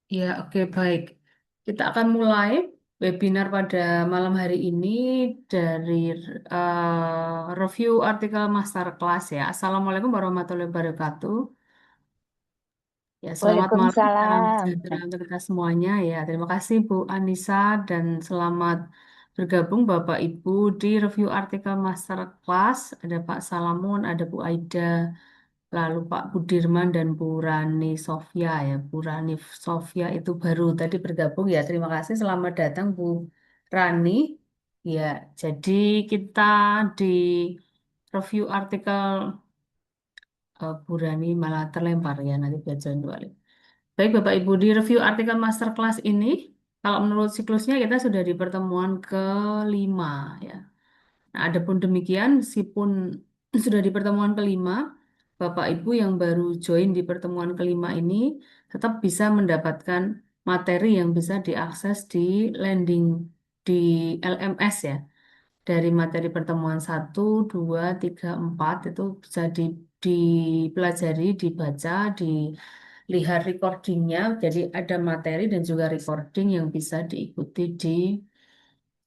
Ya, oke, baik. Kita akan mulai webinar pada malam hari ini dari review artikel masterclass ya. Assalamualaikum warahmatullahi wabarakatuh. Ya, selamat malam, salam Waalaikumsalam. sejahtera untuk kita semuanya ya. Terima kasih Bu Anissa dan selamat bergabung Bapak Ibu di review artikel masterclass. Ada Pak Salamun, ada Bu Aida, lalu Pak Budirman dan Bu Rani Sofia ya. Bu Rani Sofia itu baru tadi bergabung ya. Terima kasih. Selamat datang Bu Rani. Ya, jadi kita di review artikel Bu Rani malah terlempar ya nanti belajaran balik. Baik Bapak Ibu, di review artikel masterclass ini, kalau menurut siklusnya kita sudah di pertemuan kelima ya. Nah, adapun demikian, meskipun sudah di pertemuan kelima, Bapak Ibu yang baru join di pertemuan kelima ini tetap bisa mendapatkan materi yang bisa diakses di landing di LMS ya. Dari materi pertemuan satu, 2, 3, 4 itu bisa dipelajari, dibaca, dilihat recordingnya. Jadi ada materi dan juga recording yang bisa diikuti di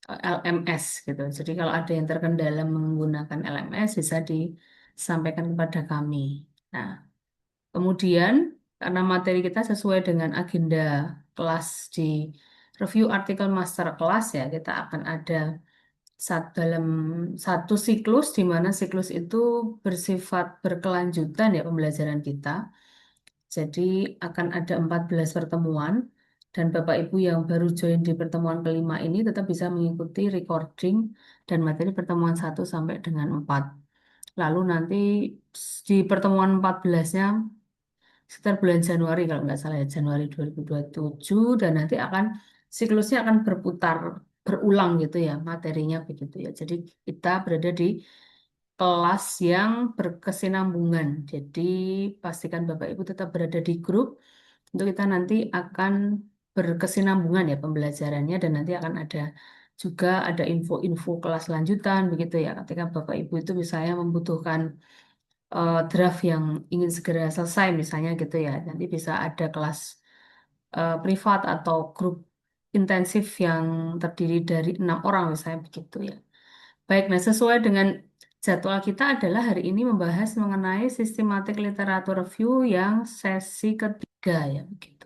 LMS gitu. Jadi kalau ada yang terkendala menggunakan LMS bisa disampaikan kepada kami. Nah, kemudian karena materi kita sesuai dengan agenda kelas di review artikel master kelas ya, kita akan ada dalam satu siklus di mana siklus itu bersifat berkelanjutan ya pembelajaran kita. Jadi akan ada 14 pertemuan dan Bapak Ibu yang baru join di pertemuan kelima ini tetap bisa mengikuti recording dan materi pertemuan satu sampai dengan 4. Lalu nanti di pertemuan 14-nya sekitar bulan Januari kalau nggak salah ya Januari 2027 dan nanti akan siklusnya akan berputar berulang gitu ya materinya begitu ya. Jadi kita berada di kelas yang berkesinambungan. Jadi pastikan Bapak Ibu tetap berada di grup untuk kita nanti akan berkesinambungan ya pembelajarannya dan nanti akan ada juga ada info-info kelas lanjutan begitu ya. Ketika Bapak Ibu itu misalnya membutuhkan draft yang ingin segera selesai misalnya gitu ya. Nanti bisa ada kelas privat atau grup intensif yang terdiri dari 6 orang misalnya begitu ya. Baik, nah sesuai dengan jadwal kita adalah hari ini membahas mengenai sistematik literatur review yang sesi ketiga ya begitu.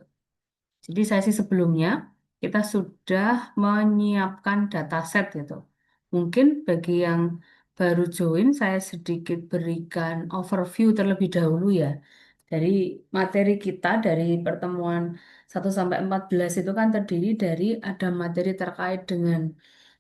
Jadi sesi sebelumnya kita sudah menyiapkan dataset gitu. Mungkin bagi yang baru join saya sedikit berikan overview terlebih dahulu ya. Dari materi kita dari pertemuan 1 sampai 14 itu kan terdiri dari ada materi terkait dengan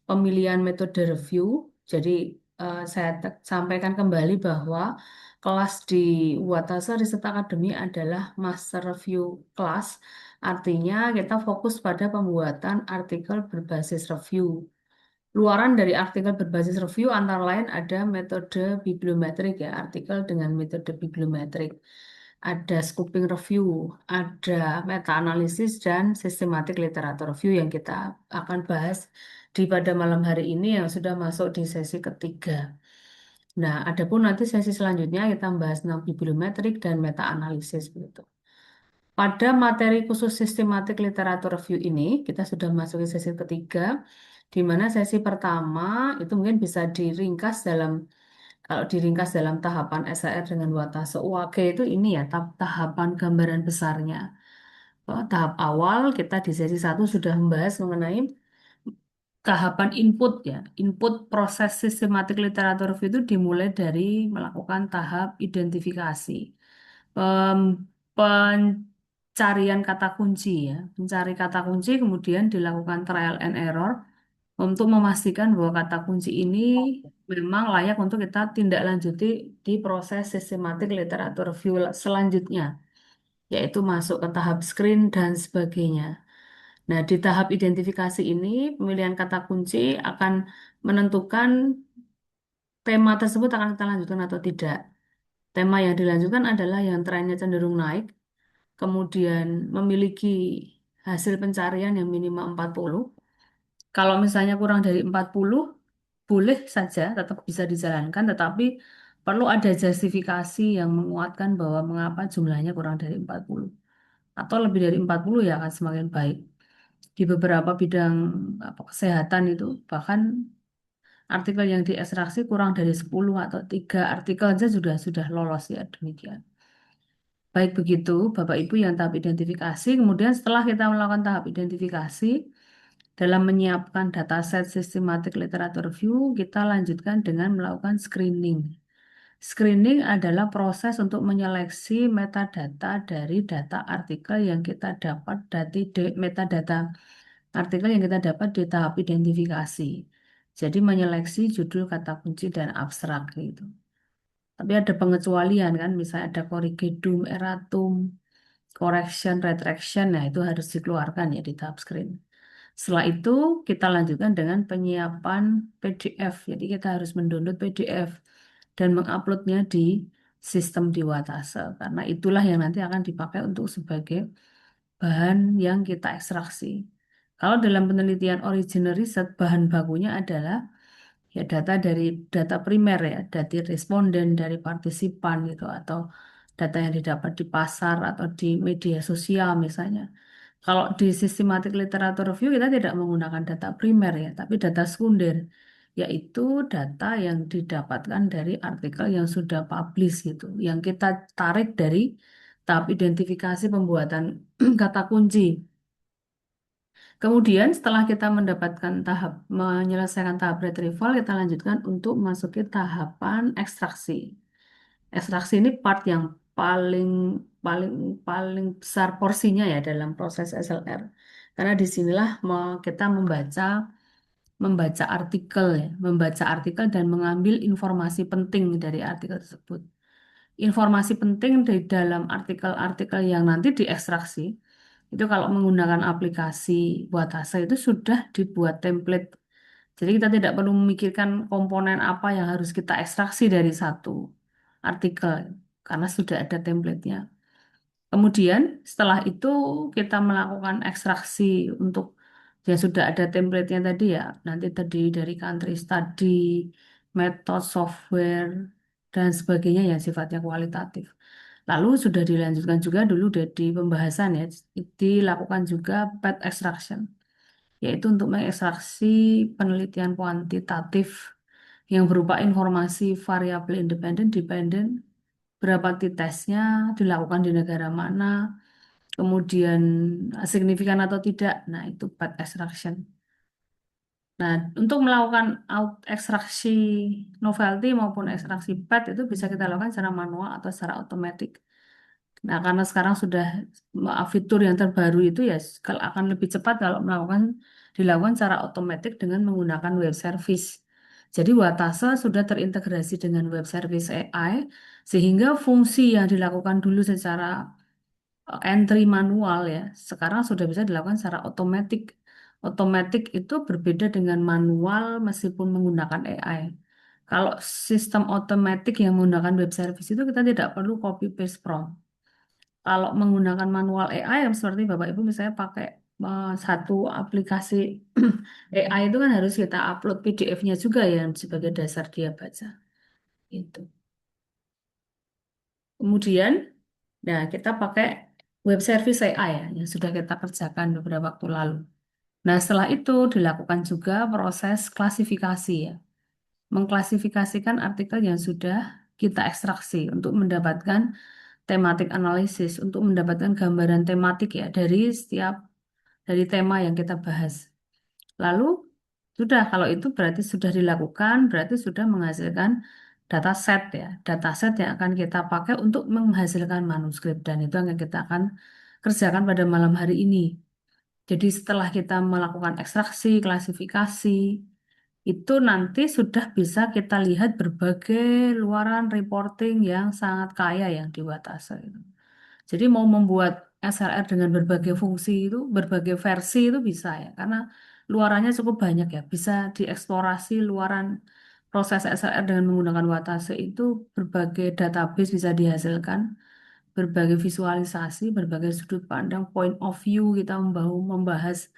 pemilihan metode review. Jadi saya sampaikan kembali bahwa kelas di Watasa Riset Academy adalah master review class. Artinya kita fokus pada pembuatan artikel berbasis review. Luaran dari artikel berbasis review antara lain ada metode bibliometrik ya, artikel dengan metode bibliometrik. Ada scoping review, ada meta-analisis dan sistematik literatur review yang kita akan bahas di pada malam hari ini yang sudah masuk di sesi ketiga. Nah, adapun nanti sesi selanjutnya kita membahas tentang bibliometrik dan meta-analisis begitu. Pada materi khusus sistematik literatur review ini, kita sudah masuk ke sesi ketiga, di mana sesi pertama itu mungkin bisa diringkas dalam, kalau diringkas dalam tahapan SAR dengan Watase UAG itu ini ya, tahapan gambaran besarnya. Tahap awal kita di sesi satu sudah membahas mengenai tahapan input ya. Input proses sistematik literatur review itu dimulai dari melakukan tahap identifikasi. Pem- Pencarian kata kunci ya. Mencari kata kunci kemudian dilakukan trial and error untuk memastikan bahwa kata kunci ini memang layak untuk kita tindak lanjuti di proses sistematik literatur review selanjutnya, yaitu masuk ke tahap screen dan sebagainya. Nah, di tahap identifikasi ini, pemilihan kata kunci akan menentukan tema tersebut akan kita lanjutkan atau tidak. Tema yang dilanjutkan adalah yang trennya cenderung naik, kemudian memiliki hasil pencarian yang minimal 40. Kalau misalnya kurang dari 40, boleh saja tetap bisa dijalankan, tetapi perlu ada justifikasi yang menguatkan bahwa mengapa jumlahnya kurang dari 40. atau lebih dari 40 ya akan semakin baik. Di beberapa bidang kesehatan itu bahkan artikel yang diekstraksi kurang dari 10 atau 3 artikel saja sudah lolos ya demikian. Baik begitu, Bapak Ibu yang tahap identifikasi, kemudian setelah kita melakukan tahap identifikasi, dalam menyiapkan dataset systematic literature review, kita lanjutkan dengan melakukan screening. Screening adalah proses untuk menyeleksi metadata dari data artikel yang kita dapat dari metadata artikel yang kita dapat di tahap identifikasi. Jadi menyeleksi judul, kata kunci, dan abstrak gitu. Tapi ada pengecualian kan, misalnya ada corrigendum, erratum, correction, retraction, nah itu harus dikeluarkan ya di tahap screen. Setelah itu kita lanjutkan dengan penyiapan PDF. Jadi kita harus mendownload PDF dan menguploadnya di sistem di Watase. Karena itulah yang nanti akan dipakai untuk sebagai bahan yang kita ekstraksi. Kalau dalam penelitian original research, bahan bakunya adalah ya data primer ya, dari responden, dari partisipan gitu, atau data yang didapat di pasar atau di media sosial misalnya. Kalau di systematic literature review kita tidak menggunakan data primer ya, tapi data sekunder, yaitu data yang didapatkan dari artikel yang sudah publish gitu, yang kita tarik dari tahap identifikasi pembuatan kata kunci. Kemudian setelah kita mendapatkan menyelesaikan tahap retrieval, kita lanjutkan untuk masuki tahapan ekstraksi. Ekstraksi ini part yang paling paling paling besar porsinya ya dalam proses SLR. Karena disinilah kita membaca membaca artikel ya, membaca artikel dan mengambil informasi penting dari artikel tersebut. Informasi penting di dalam artikel-artikel yang nanti diekstraksi itu kalau menggunakan aplikasi Watasa itu sudah dibuat template. Jadi kita tidak perlu memikirkan komponen apa yang harus kita ekstraksi dari satu artikel karena sudah ada template-nya. Kemudian setelah itu kita melakukan ekstraksi untuk yang sudah ada template-nya tadi ya, nanti tadi dari country study, metode software, dan sebagainya yang sifatnya kualitatif. Lalu sudah dilanjutkan juga dulu di pembahasan ya, dilakukan juga path extraction, yaitu untuk mengekstraksi penelitian kuantitatif yang berupa informasi variabel independen, dependen, berapa t-testnya, dilakukan di negara mana, kemudian signifikan atau tidak. Nah, itu path extraction. Nah, untuk melakukan ekstraksi novelty maupun ekstraksi path itu bisa kita lakukan secara manual atau secara otomatis. Nah, karena sekarang sudah fitur yang terbaru itu ya kalau akan lebih cepat kalau dilakukan secara otomatis dengan menggunakan web service. Jadi Watasa sudah terintegrasi dengan web service AI sehingga fungsi yang dilakukan dulu secara entry manual ya, sekarang sudah bisa dilakukan secara otomatis. Otomatis itu berbeda dengan manual meskipun menggunakan AI. Kalau sistem otomatis yang menggunakan web service itu kita tidak perlu copy paste prompt. Kalau menggunakan manual AI yang seperti Bapak Ibu misalnya pakai satu aplikasi AI itu kan harus kita upload PDF-nya juga ya sebagai dasar dia baca. Itu. Kemudian, nah kita pakai web service AI ya yang sudah kita kerjakan beberapa waktu lalu. Nah, setelah itu dilakukan juga proses klasifikasi ya. Mengklasifikasikan artikel yang sudah kita ekstraksi untuk mendapatkan tematik analisis, untuk mendapatkan gambaran tematik ya dari tema yang kita bahas. Lalu sudah kalau itu berarti sudah dilakukan, berarti sudah menghasilkan dataset ya. Dataset yang akan kita pakai untuk menghasilkan manuskrip dan itu yang kita akan kerjakan pada malam hari ini. Jadi setelah kita melakukan ekstraksi, klasifikasi, itu nanti sudah bisa kita lihat berbagai luaran reporting yang sangat kaya yang di Watasa itu. Jadi mau membuat SLR dengan berbagai fungsi itu, berbagai versi itu bisa ya, karena luarannya cukup banyak ya. Bisa dieksplorasi luaran proses SLR dengan menggunakan Watase itu berbagai database bisa dihasilkan, berbagai visualisasi, berbagai sudut pandang, point of view kita membahas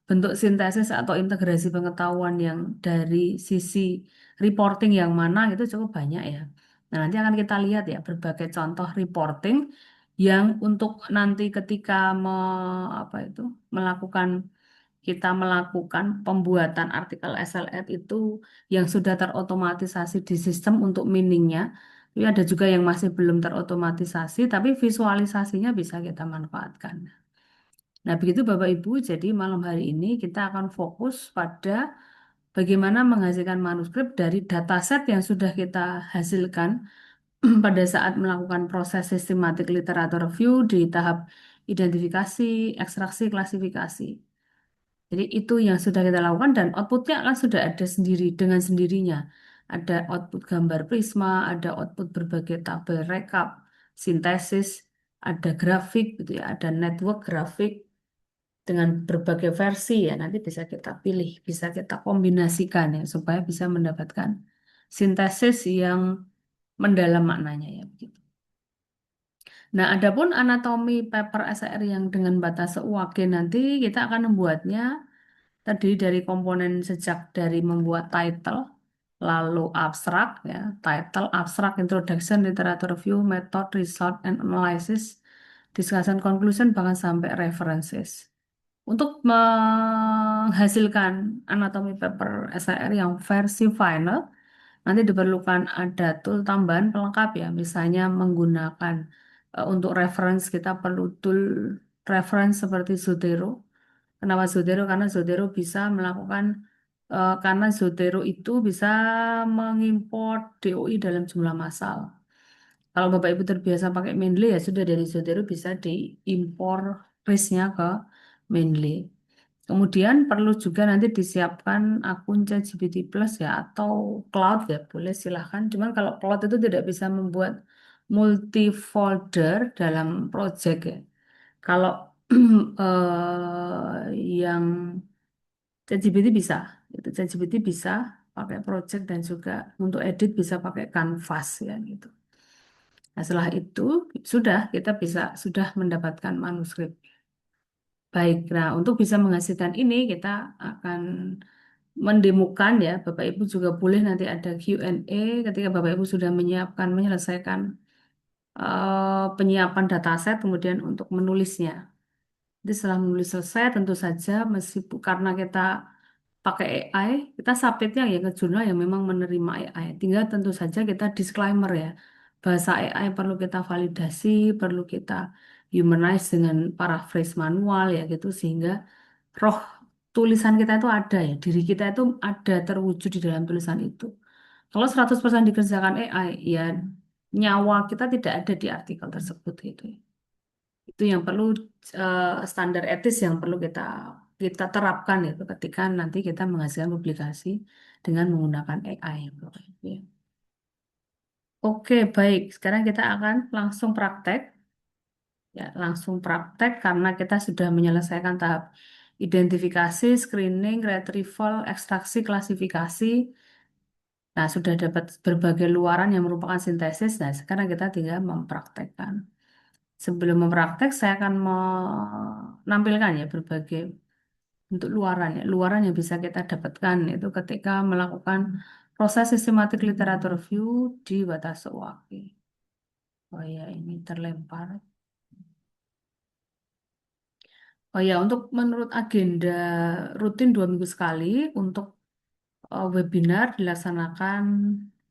bentuk sintesis atau integrasi pengetahuan yang dari sisi reporting yang mana itu cukup banyak ya. Nah, nanti akan kita lihat ya berbagai contoh reporting yang untuk nanti ketika apa itu melakukan kita melakukan pembuatan artikel SLR itu yang sudah terotomatisasi di sistem untuk meaningnya. Tapi ada juga yang masih belum terotomatisasi, tapi visualisasinya bisa kita manfaatkan. Nah, begitu Bapak Ibu, jadi malam hari ini kita akan fokus pada bagaimana menghasilkan manuskrip dari dataset yang sudah kita hasilkan pada saat melakukan proses sistematik literatur review di tahap identifikasi, ekstraksi, klasifikasi. Jadi itu yang sudah kita lakukan dan outputnya kan sudah ada sendiri dengan sendirinya. Ada output gambar prisma, ada output berbagai tabel rekap, sintesis, ada grafik gitu ya, ada network grafik dengan berbagai versi ya. Nanti bisa kita pilih, bisa kita kombinasikan ya supaya bisa mendapatkan sintesis yang mendalam maknanya ya begitu. Nah, adapun anatomi paper SR yang dengan batas UAG nanti kita akan membuatnya terdiri dari komponen sejak dari membuat title, lalu abstrak, ya, title, abstrak, introduction, literature review, method, result, and analysis, discussion, conclusion, bahkan sampai references. Untuk menghasilkan anatomi paper SIR yang versi final, nanti diperlukan ada tool tambahan pelengkap ya, misalnya menggunakan untuk reference kita perlu tool reference seperti Zotero. Kenapa Zotero? Karena Zotero bisa melakukan karena Zotero itu bisa mengimport DOI dalam jumlah massal. Kalau Bapak Ibu terbiasa pakai Mendeley ya sudah dari Zotero bisa diimpor RIS-nya ke Mendeley. Kemudian perlu juga nanti disiapkan akun ChatGPT Plus ya atau cloud ya boleh silahkan. Cuman kalau cloud itu tidak bisa membuat multi folder dalam project ya. Kalau yang ChatGPT bisa, itu ChatGPT bisa pakai project dan juga untuk edit bisa pakai Canvas ya gitu. Nah setelah itu sudah kita bisa sudah mendapatkan manuskrip. Baik, nah untuk bisa menghasilkan ini kita akan mendemukan ya, Bapak Ibu juga boleh nanti ada Q&A ketika Bapak Ibu sudah menyiapkan, menyelesaikan penyiapan dataset, kemudian untuk menulisnya. Jadi setelah menulis selesai, tentu saja meskipun karena kita pakai AI, kita submitnya ya ke jurnal yang memang menerima AI. Tinggal tentu saja kita disclaimer ya, bahasa AI perlu kita validasi, perlu kita humanize dengan paraphrase manual ya gitu, sehingga roh tulisan kita itu ada ya, diri kita itu ada terwujud di dalam tulisan itu. Kalau 100% dikerjakan AI, ya nyawa kita tidak ada di artikel tersebut gitu ya. Itu yang perlu standar etis yang perlu kita kita terapkan itu ketika nanti kita menghasilkan publikasi dengan menggunakan AI. Bapak Ibu, ya. Oke, baik. Sekarang kita akan langsung praktek. Ya, langsung praktek karena kita sudah menyelesaikan tahap identifikasi, screening, retrieval, ekstraksi, klasifikasi. Nah, sudah dapat berbagai luaran yang merupakan sintesis. Nah, sekarang kita tinggal mempraktekkan. Sebelum mempraktek, saya akan menampilkan ya berbagai bentuk luaran ya. Luaran yang bisa kita dapatkan itu ketika melakukan proses sistematik literatur review di Watase Uwaki. Oh ya, ini terlempar. Oh ya, untuk menurut agenda rutin 2 minggu sekali untuk webinar dilaksanakan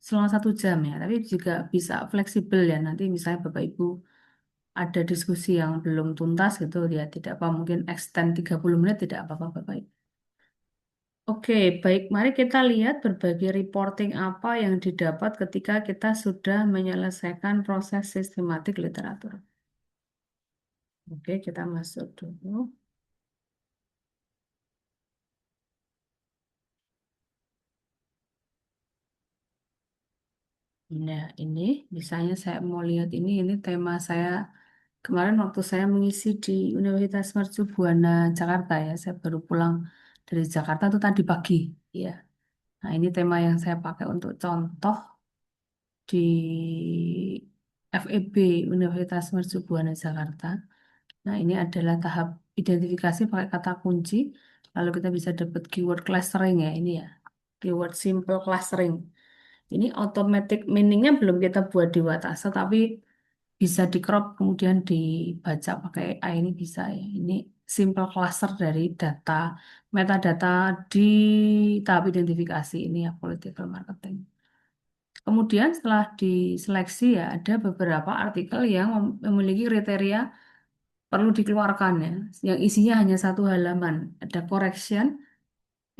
selama 1 jam ya. Tapi juga bisa fleksibel ya. Nanti misalnya Bapak Ibu ada diskusi yang belum tuntas gitu ya tidak apa mungkin extend 30 menit tidak apa-apa Bapak Ibu. Oke, baik. Mari kita lihat berbagai reporting apa yang didapat ketika kita sudah menyelesaikan proses sistematik literatur. Oke, kita masuk dulu. Nah, ini misalnya saya mau lihat ini tema saya kemarin waktu saya mengisi di Universitas Mercu Buana Jakarta ya. Saya baru pulang dari Jakarta itu tadi pagi. Ya. Nah, ini tema yang saya pakai untuk contoh di FEB Universitas Mercu Buana Jakarta. Nah, ini adalah tahap identifikasi pakai kata kunci. Lalu kita bisa dapat keyword clustering ya, ini ya. Keyword simple clustering. Ini automatic meaningnya belum kita buat di Watasa, tapi bisa di crop kemudian dibaca pakai AI ini bisa ya. Ini simple cluster dari data, metadata di tahap identifikasi ini ya political marketing. Kemudian setelah diseleksi ya ada beberapa artikel yang memiliki kriteria perlu dikeluarkan ya, yang isinya hanya satu halaman. Ada correction,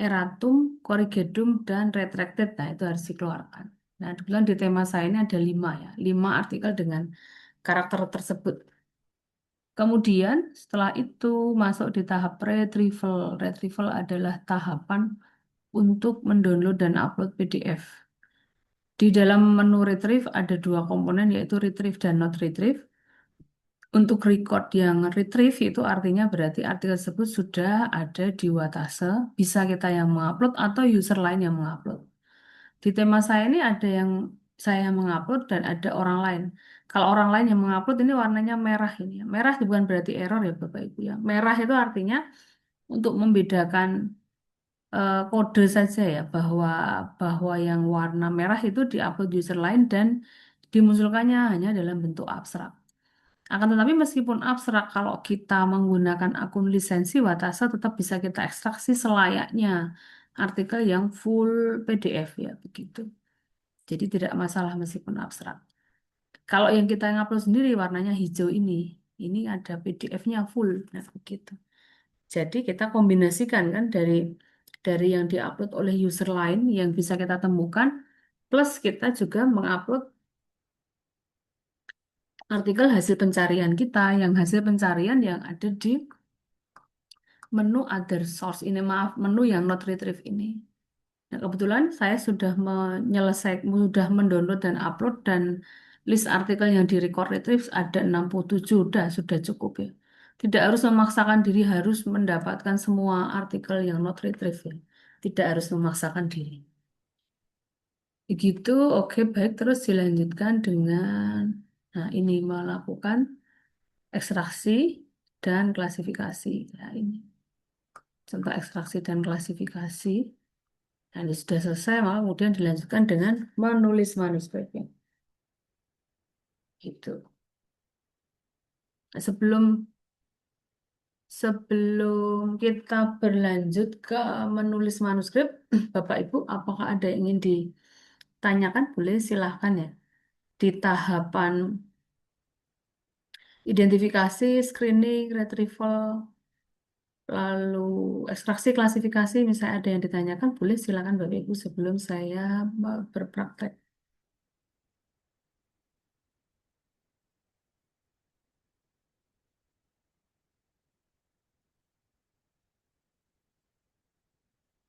erratum, corrigendum, dan retracted. Nah itu harus dikeluarkan. Nah kebetulan di tema saya ini ada 5 ya, 5 artikel dengan karakter tersebut. Kemudian setelah itu masuk di tahap retrieval. Retrieval adalah tahapan untuk mendownload dan upload PDF. Di dalam menu retrieve ada dua komponen yaitu retrieve dan not retrieve. Untuk record yang retrieve itu artinya berarti artikel tersebut sudah ada di Watase, bisa kita yang mengupload atau user lain yang mengupload. Di tema saya ini ada yang saya mengupload dan ada orang lain. Kalau orang lain yang mengupload ini warnanya merah ini. Merah bukan berarti error ya Bapak Ibu ya. Merah itu artinya untuk membedakan kode saja ya bahwa bahwa yang warna merah itu diupload user lain dan dimunculkannya hanya dalam bentuk abstrak. Akan tetapi meskipun abstrak, kalau kita menggunakan akun lisensi Watasa tetap bisa kita ekstraksi selayaknya artikel yang full PDF ya begitu. Jadi tidak masalah meskipun abstrak. Kalau yang kita ngupload sendiri warnanya hijau ini ada PDF-nya full, nah begitu. Jadi kita kombinasikan kan dari yang diupload oleh user lain yang bisa kita temukan, plus kita juga mengupload artikel hasil pencarian kita, yang hasil pencarian yang ada di menu other source ini, maaf, menu yang not retrieve ini. Nah, kebetulan saya sudah sudah mendownload dan upload dan list artikel yang di record retrieve ada 67, sudah cukup ya. Tidak harus memaksakan diri harus mendapatkan semua artikel yang not retrieve ya. Tidak harus memaksakan diri. Begitu, oke baik, terus dilanjutkan dengan, nah ini melakukan ekstraksi dan klasifikasi. Nah ini contoh ekstraksi dan klasifikasi. Nah, ini sudah selesai, maka kemudian dilanjutkan dengan menulis manuskripnya. Gitu. Nah, sebelum kita berlanjut ke menulis manuskrip, Bapak Ibu, apakah ada yang ingin ditanyakan? Boleh silahkan ya. Di tahapan identifikasi, screening, retrieval, lalu ekstraksi, klasifikasi, misalnya ada yang ditanyakan, boleh silakan Bapak Ibu sebelum saya berpraktek.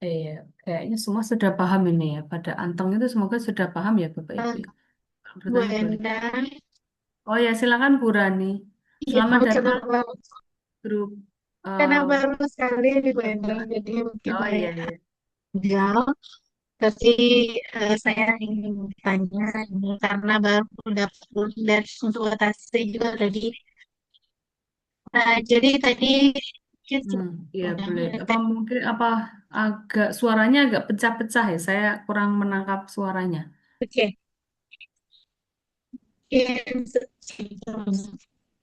Iya, kayaknya semua sudah paham ini ya. Pada anteng itu semoga sudah paham ya Bapak Ibu Eh, ya. Kalau Bu bertanya boleh. Endang, Oh ya, silakan Bu Rani. iya Selamat datang kenapa grup. karena eh, baru sekali di Bu Endang, Pertemuan. jadi mungkin Oh iya saya iya. tinggal, tapi saya ingin bertanya ini karena baru dapat dan untuk atas juga tadi. Nah, jadi tadi mungkin Hmm, iya boleh. Apa tadi mungkin apa agak suaranya agak pecah-pecah ya? Saya kurang menangkap suaranya. oke.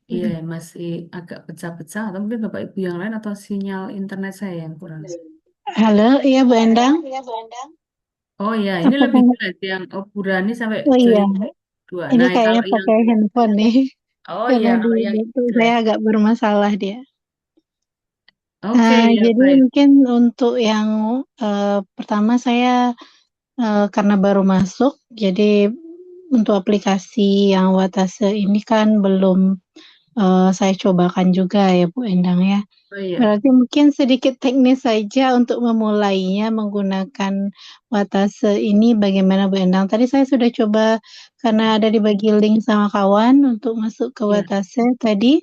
Iya, masih agak pecah-pecah. Atau mungkin Bapak Ibu yang lain atau sinyal internet saya yang kurang. Halo, iya Bu Endang. Oh ya, ini lebih Apakah? jelas yang oh, Bu Rani sampai Oh iya, join dua. ini Nah, kayaknya kalau yang pakai handphone nih, oh karena iya, di kalau yang ini itu saya jelas. agak bermasalah dia. Oke, ya Jadi baik. mungkin untuk yang pertama saya karena baru masuk, jadi untuk aplikasi yang Watase ini kan belum saya cobakan juga ya Bu Endang ya. Oh iya, Berarti mungkin sedikit teknis saja untuk memulainya menggunakan Watase ini bagaimana Bu Endang? Tadi saya sudah coba karena ada dibagi link sama kawan untuk masuk ke iya, Watase tadi.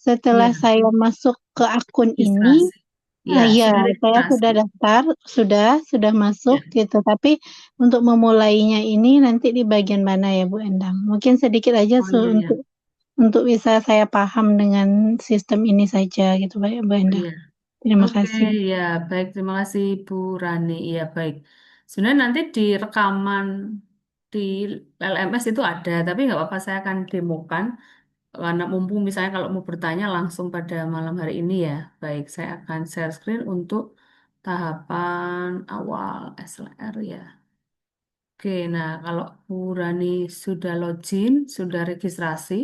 Setelah iya. saya masuk ke akun ini, Registrasi. Ya, iya, sudah saya registrasi. sudah daftar, sudah masuk Ya. gitu. Tapi untuk memulainya ini nanti di bagian mana ya Bu Endang? Mungkin sedikit aja Oh iya, iya. untuk bisa saya paham dengan sistem ini saja gitu Bu Oh Endang. iya. Terima Oke, kasih. ya baik. Terima kasih Bu Rani. Iya baik. Sebenarnya nanti di rekaman di LMS itu ada, tapi nggak apa-apa saya akan demokan. Karena mumpung misalnya kalau mau bertanya langsung pada malam hari ini ya, baik saya akan share screen untuk tahapan awal SLR ya. Oke, nah kalau Bu Rani sudah login, sudah registrasi,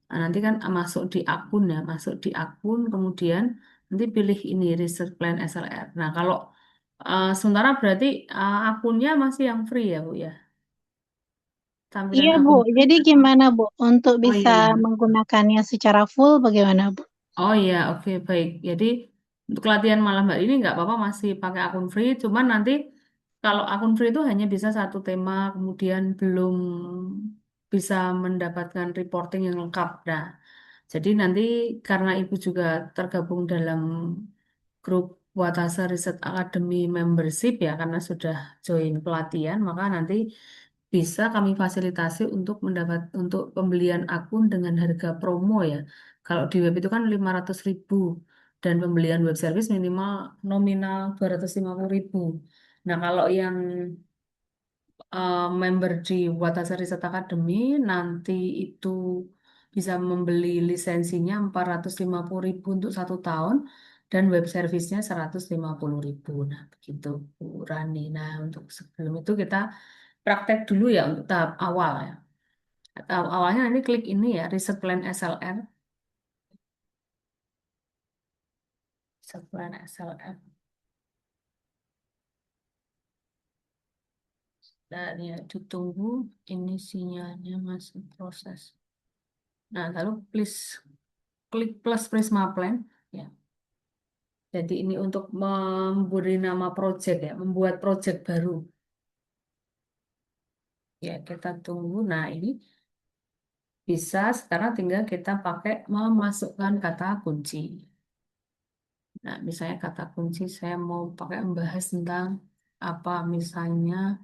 nah, nanti kan masuk di akun ya, masuk di akun, kemudian nanti pilih ini Research Plan SLR. Nah kalau sementara berarti akunnya masih yang free ya Bu ya, tampilan Iya, Bu. akun free Jadi atau? gimana, Bu? Untuk Oh bisa iya iya. menggunakannya secara full bagaimana, Bu? Oh iya, oke baik. Jadi untuk latihan malam hari ini nggak apa-apa masih pakai akun free, cuman nanti kalau akun free itu hanya bisa satu tema, kemudian belum bisa mendapatkan reporting yang lengkap. Nah, jadi nanti karena Ibu juga tergabung dalam grup Watasa Research Academy Membership ya, karena sudah join pelatihan, maka nanti bisa kami fasilitasi untuk untuk pembelian akun dengan harga promo ya. Kalau di web itu kan 500.000 dan pembelian web service minimal nominal 250.000. Nah, kalau yang member di Watasa Riset Academy nanti itu bisa membeli lisensinya 450.000 untuk 1 tahun dan web servicenya 150.000. Nah, begitu Bu Rani. Nah, untuk sebelum itu kita praktek dulu ya untuk tahap awal ya. Tahap awalnya nanti klik ini ya, Reset Plan SLR. Reset Plan SLR. Dan ya ditunggu ini sinyalnya masih proses. Nah, lalu please klik plus Prisma Plan. Ya. Jadi ini untuk memberi nama project ya, membuat project baru. Ya, kita tunggu. Nah, ini bisa sekarang tinggal kita pakai memasukkan kata kunci. Nah, misalnya kata kunci saya mau pakai membahas tentang apa misalnya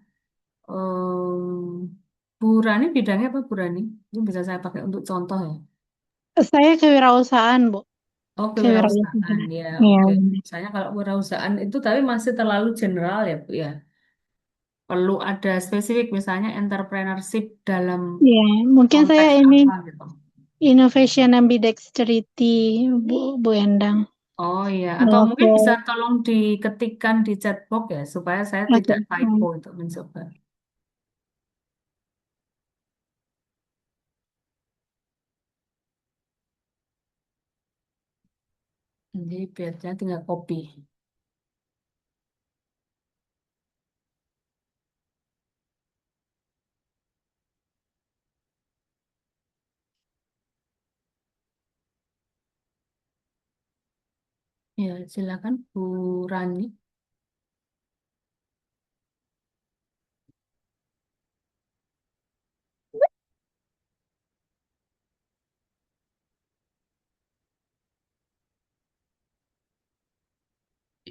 Bu Rani bidangnya apa Bu Rani? Ini bisa saya pakai untuk contoh ya. Saya kewirausahaan, Bu. Oh, kewirausahaan Kewirausahaan. ya. Iya, Oke. benar. Misalnya kalau kewirausahaan itu tapi masih terlalu general ya, Bu ya. Perlu ada spesifik misalnya entrepreneurship dalam Iya, mungkin saya konteks ini apa gitu. innovation ambidexterity, Bu Endang. Oh iya, atau mungkin bisa Oke, tolong diketikkan di chat box ya supaya saya oke. tidak typo untuk mencoba. Jadi biasanya tinggal copy. Ya, silakan Bu Rani.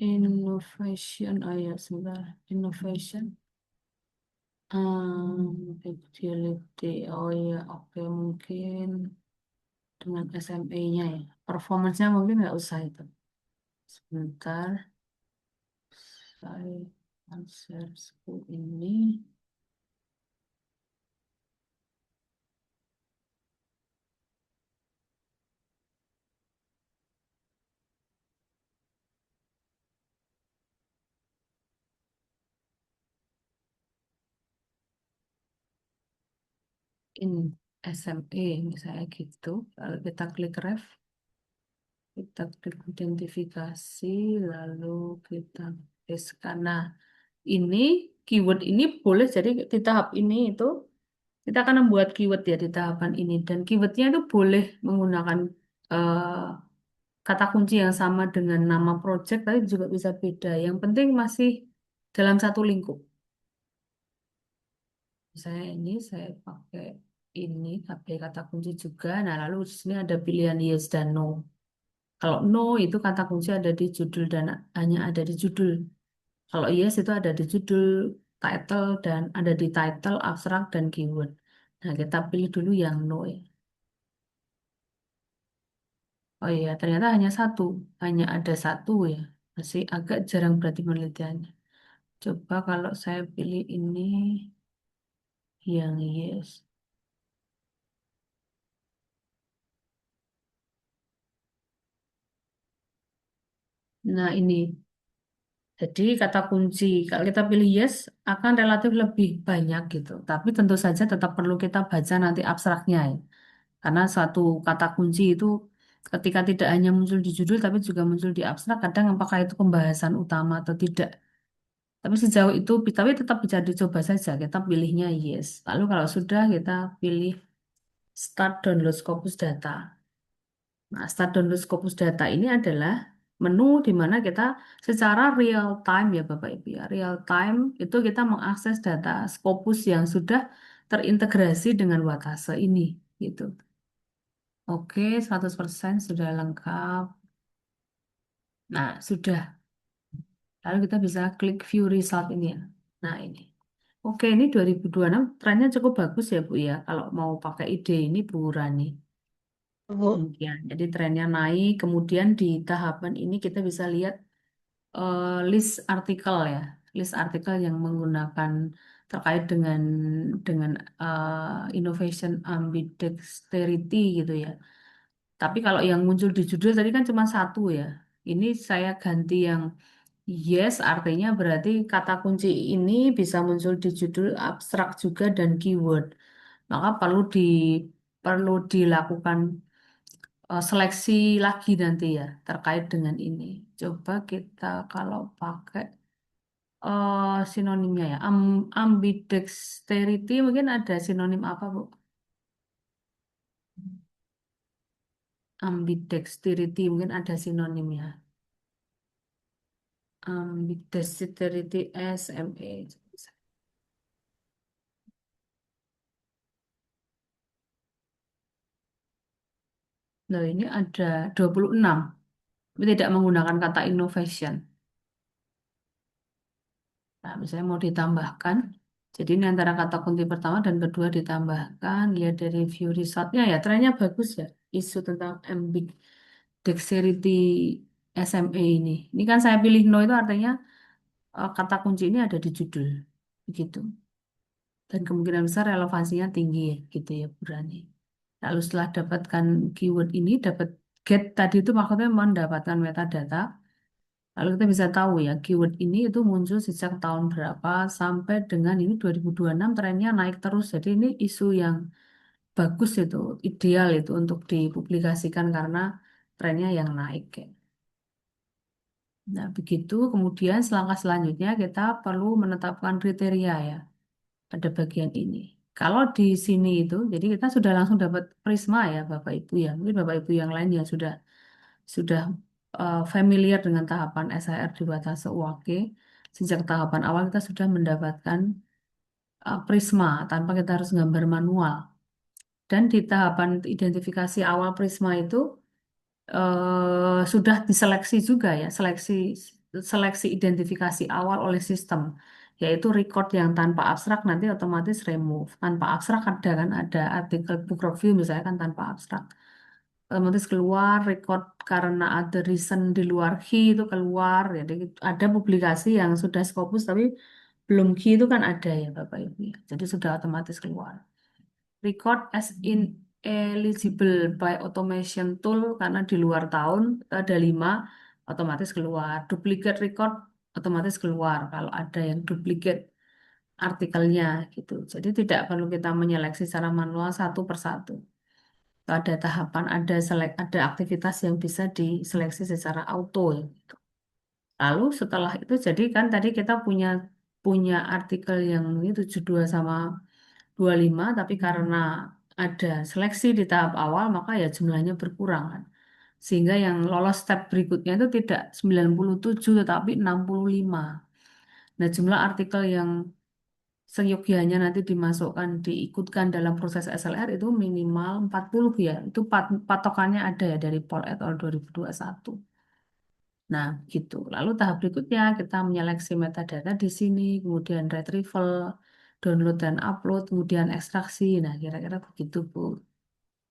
Innovation, oh ya sebentar. Innovation, utility, oh ya oke mungkin dengan SME-nya ya. Performance-nya mungkin nggak usah itu. Sebentar, saya akan share screen ini. In SME misalnya gitu. Lalu kita klik ref, kita klik identifikasi, lalu kita pastekan. Nah, ini keyword ini boleh jadi di tahap ini itu kita akan membuat keyword ya di tahapan ini dan keywordnya itu boleh menggunakan eh, kata kunci yang sama dengan nama project, tapi juga bisa beda. Yang penting masih dalam satu lingkup. Saya ini saya pakai ini pakai kata kunci juga. Nah, lalu di sini ada pilihan yes dan no. Kalau no itu kata kunci ada di judul dan hanya ada di judul. Kalau yes itu ada di judul, title dan ada di title, abstrak dan keyword. Nah, kita pilih dulu yang no ya. Oh iya, ternyata hanya satu, hanya ada satu ya. Masih agak jarang berarti penelitiannya. Coba kalau saya pilih ini yang yes. Nah, ini. Jadi kata kunci, kalau kita pilih yes, akan relatif lebih banyak gitu. Tapi tentu saja tetap perlu kita baca nanti abstraknya ya. Karena suatu kata kunci itu ketika tidak hanya muncul di judul, tapi juga muncul di abstrak, kadang apakah itu pembahasan utama atau tidak. Tapi sejauh itu, tapi tetap bisa dicoba saja. Kita pilihnya yes. Lalu kalau sudah, kita pilih start download Scopus data. Nah, start download Scopus data ini adalah menu di mana kita secara real time ya Bapak Ibu ya. Real time itu kita mengakses data Scopus yang sudah terintegrasi dengan Watase ini gitu. Oke, 100% sudah lengkap. Nah, sudah. Lalu kita bisa klik view result ini ya. Nah, ini. Oke, ini 2026 trennya cukup bagus ya Bu ya. Kalau mau pakai ide ini Bu Rani. Bu. Demikian. Jadi trennya naik, kemudian di tahapan ini kita bisa lihat list artikel ya, list artikel yang menggunakan terkait dengan innovation ambidexterity gitu ya. Tapi kalau yang muncul di judul tadi kan cuma satu ya. Ini saya ganti yang yes, artinya berarti kata kunci ini bisa muncul di judul abstrak juga dan keyword. Maka perlu dilakukan seleksi lagi nanti ya terkait dengan ini. Coba kita kalau pakai sinonimnya ya, ambidexterity mungkin ada sinonim apa Bu? Ambidexterity mungkin ada sinonimnya. Ambidexterity SME. Nah, ini ada 26, tapi tidak menggunakan kata innovation. Nah, misalnya mau ditambahkan, jadi ini antara kata kunci pertama dan kedua ditambahkan, lihat dari view resultnya ya, trennya bagus ya, isu tentang ambidexterity SME ini. Ini kan saya pilih no itu artinya kata kunci ini ada di judul, begitu. Dan kemungkinan besar relevansinya tinggi ya, gitu ya, Bu Rani. Lalu setelah dapatkan keyword ini, dapat get tadi itu maksudnya mendapatkan metadata. Lalu kita bisa tahu ya, keyword ini itu muncul sejak tahun berapa sampai dengan ini 2026 trennya naik terus. Jadi ini isu yang bagus itu, ideal itu untuk dipublikasikan karena trennya yang naik. Ya. Nah, begitu. Kemudian selangkah selanjutnya kita perlu menetapkan kriteria ya pada bagian ini. Kalau di sini itu, jadi kita sudah langsung dapat Prisma ya Bapak Ibu ya. Mungkin Bapak Ibu yang lain yang sudah familiar dengan tahapan SHR di Watase UAKE. Sejak tahapan awal kita sudah mendapatkan Prisma tanpa kita harus gambar manual. Dan di tahapan identifikasi awal Prisma itu sudah diseleksi juga ya, seleksi seleksi identifikasi awal oleh sistem, yaitu record yang tanpa abstrak nanti otomatis remove. Tanpa abstrak ada kan ada artikel book review misalnya kan tanpa abstrak. Otomatis keluar record karena ada reason di luar key itu keluar. Jadi ada publikasi yang sudah Scopus tapi belum key itu kan ada ya Bapak Ibu ya. Jadi sudah otomatis keluar. Record as ineligible by automation tool karena di luar tahun ada 5 otomatis keluar. Duplicate record otomatis keluar kalau ada yang duplicate artikelnya gitu. Jadi tidak perlu kita menyeleksi secara manual satu persatu. Ada tahapan, ada aktivitas yang bisa diseleksi secara auto. Ya. Lalu setelah itu jadi kan tadi kita punya punya artikel yang ini 72 sama 25 tapi karena ada seleksi di tahap awal maka ya jumlahnya berkurang kan. Sehingga yang lolos step berikutnya itu tidak 97 tetapi 65. Nah, jumlah artikel yang seyogyanya nanti dimasukkan diikutkan dalam proses SLR itu minimal 40 ya. Itu patokannya ada ya dari Pol et al. 2021. Nah, gitu. Lalu tahap berikutnya kita menyeleksi metadata di sini, kemudian retrieval, download dan upload, kemudian ekstraksi. Nah, kira-kira begitu, Bu.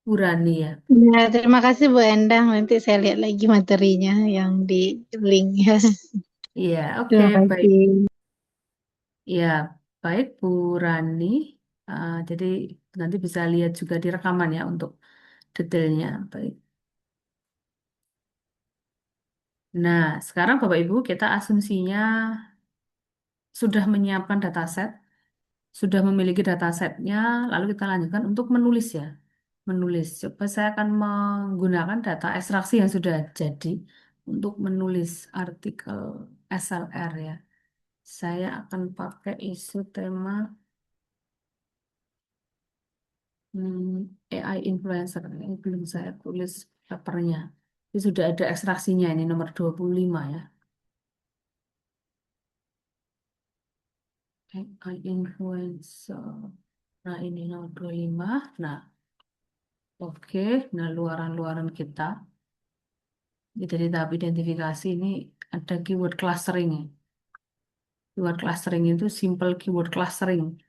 Urani ya. Ya, terima kasih Bu Endang. Nanti saya lihat lagi materinya yang di link ya. Iya, oke, Terima baik. kasih. Ya, baik, Bu Rani. Jadi nanti bisa lihat juga di rekaman ya untuk detailnya. Baik. Nah, sekarang Bapak Ibu kita asumsinya sudah menyiapkan dataset, sudah memiliki datasetnya, lalu kita lanjutkan untuk menulis ya. Menulis. Coba saya akan menggunakan data ekstraksi yang sudah jadi untuk menulis artikel SLR ya. Saya akan pakai isu tema AI influencer. Ini belum saya tulis papernya. Ini sudah ada ekstraksinya, ini nomor 25 ya. AI influencer. Nah, ini nomor 25. Nah, oke. Nah, luaran-luaran kita. Jadi dari tahap identifikasi ini ada keyword clustering. Keyword clustering itu simple keyword clustering.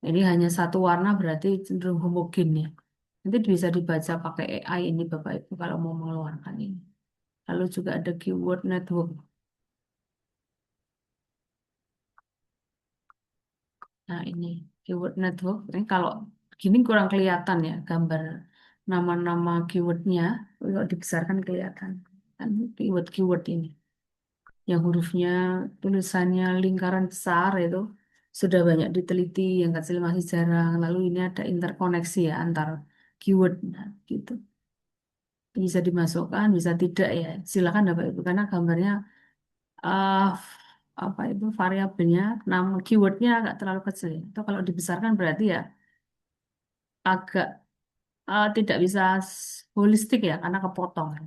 Ini hanya satu warna berarti cenderung homogen ya. Nanti bisa dibaca pakai AI ini Bapak Ibu kalau mau mengeluarkan ini. Lalu juga ada keyword network. Nah ini keyword network. Ini kalau gini kurang kelihatan ya gambar nama-nama keywordnya. Kalau dibesarkan kelihatan. Kan keyword-keyword ini. Yang hurufnya tulisannya lingkaran besar itu sudah banyak diteliti, yang kecil masih jarang. Lalu ini ada interkoneksi ya antar keyword, nah, gitu. Bisa dimasukkan, bisa tidak ya. Silakan Bapak Ibu karena gambarnya eh apa itu variabelnya, nama keywordnya agak terlalu kecil. Ya. Itu kalau dibesarkan berarti ya agak tidak bisa holistik ya karena kepotong.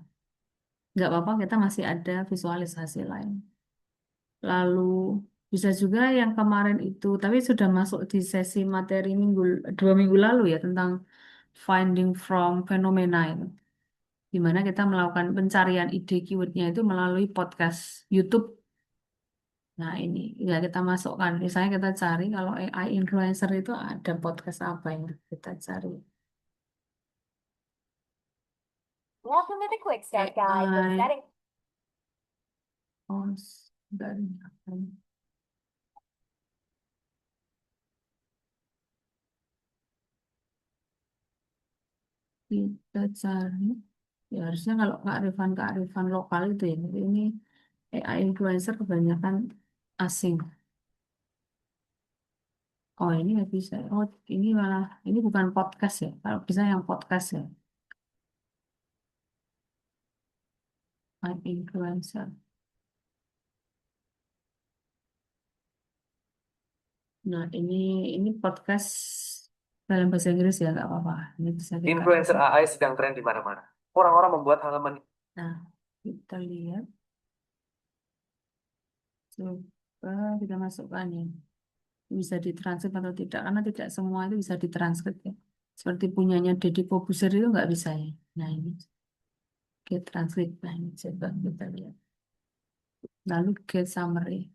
Nggak apa-apa, kita masih ada visualisasi lain. Lalu bisa juga yang kemarin itu, tapi sudah masuk di sesi materi 2 minggu lalu ya tentang finding from phenomena itu. Di mana kita melakukan pencarian ide keywordnya itu melalui podcast YouTube. Nah ini ya kita masukkan. Misalnya kita cari kalau AI influencer itu ada podcast apa yang kita cari. Welcome to the Quick Start Guide with AI, setting. oh, dari apa ini? Kita cari. Ya harusnya kalau kearifan lokal itu ya. Ini AI influencer kebanyakan asing. Oh ini nggak bisa. Oh ini malah ini bukan podcast ya. Kalau bisa yang podcast ya. AI influencer. Nah ini podcast dalam bahasa Inggris ya nggak apa-apa. Ini bisa kita. Influencer AI sedang tren di mana-mana. Orang-orang membuat halaman. Nah kita lihat. Coba kita masukkan ya. Bisa ditranskrip atau tidak karena tidak semua itu bisa ditranskrip ya. Seperti punyanya Deddy Corbuzier itu nggak bisa ya. Nah ini get transkrip. Nah ini coba kita lihat. Lalu get summary.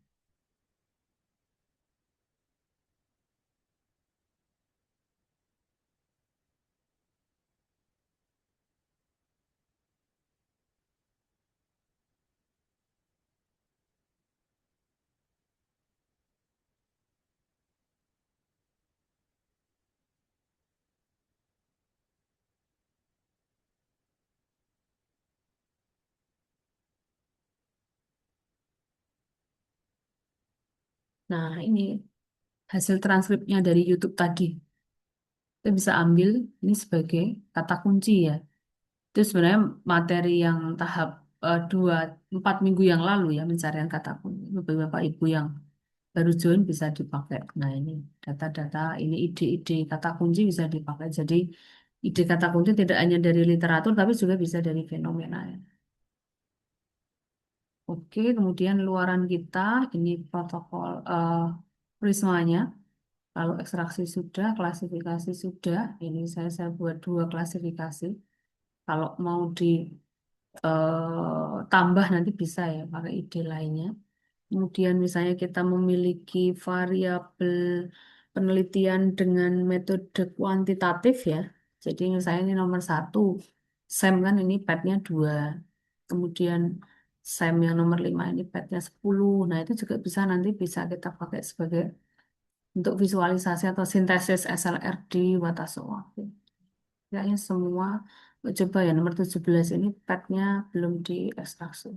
Nah ini hasil transkripnya dari YouTube tadi. Kita bisa ambil ini sebagai kata kunci ya. Itu sebenarnya materi yang tahap 4 minggu yang lalu ya pencarian kata kunci. Bapak Ibu yang baru join bisa dipakai. Nah ini data-data, ini ide-ide kata kunci bisa dipakai. Jadi ide kata kunci tidak hanya dari literatur tapi juga bisa dari fenomena ya. Oke, kemudian luaran kita ini protokol prismanya. Kalau ekstraksi sudah, klasifikasi sudah. Ini saya buat 2 klasifikasi. Kalau mau ditambah nanti bisa ya pakai ide lainnya. Kemudian misalnya kita memiliki variabel penelitian dengan metode kuantitatif ya. Jadi misalnya ini nomor 1, SEM kan ini petnya 2. Kemudian SEM yang nomor 5 ini petnya 10. Nah itu juga bisa nanti bisa kita pakai sebagai untuk visualisasi atau sintesis SLR di Watasowa. Kayaknya semua coba ya nomor 17 ini petnya belum diekstraksi.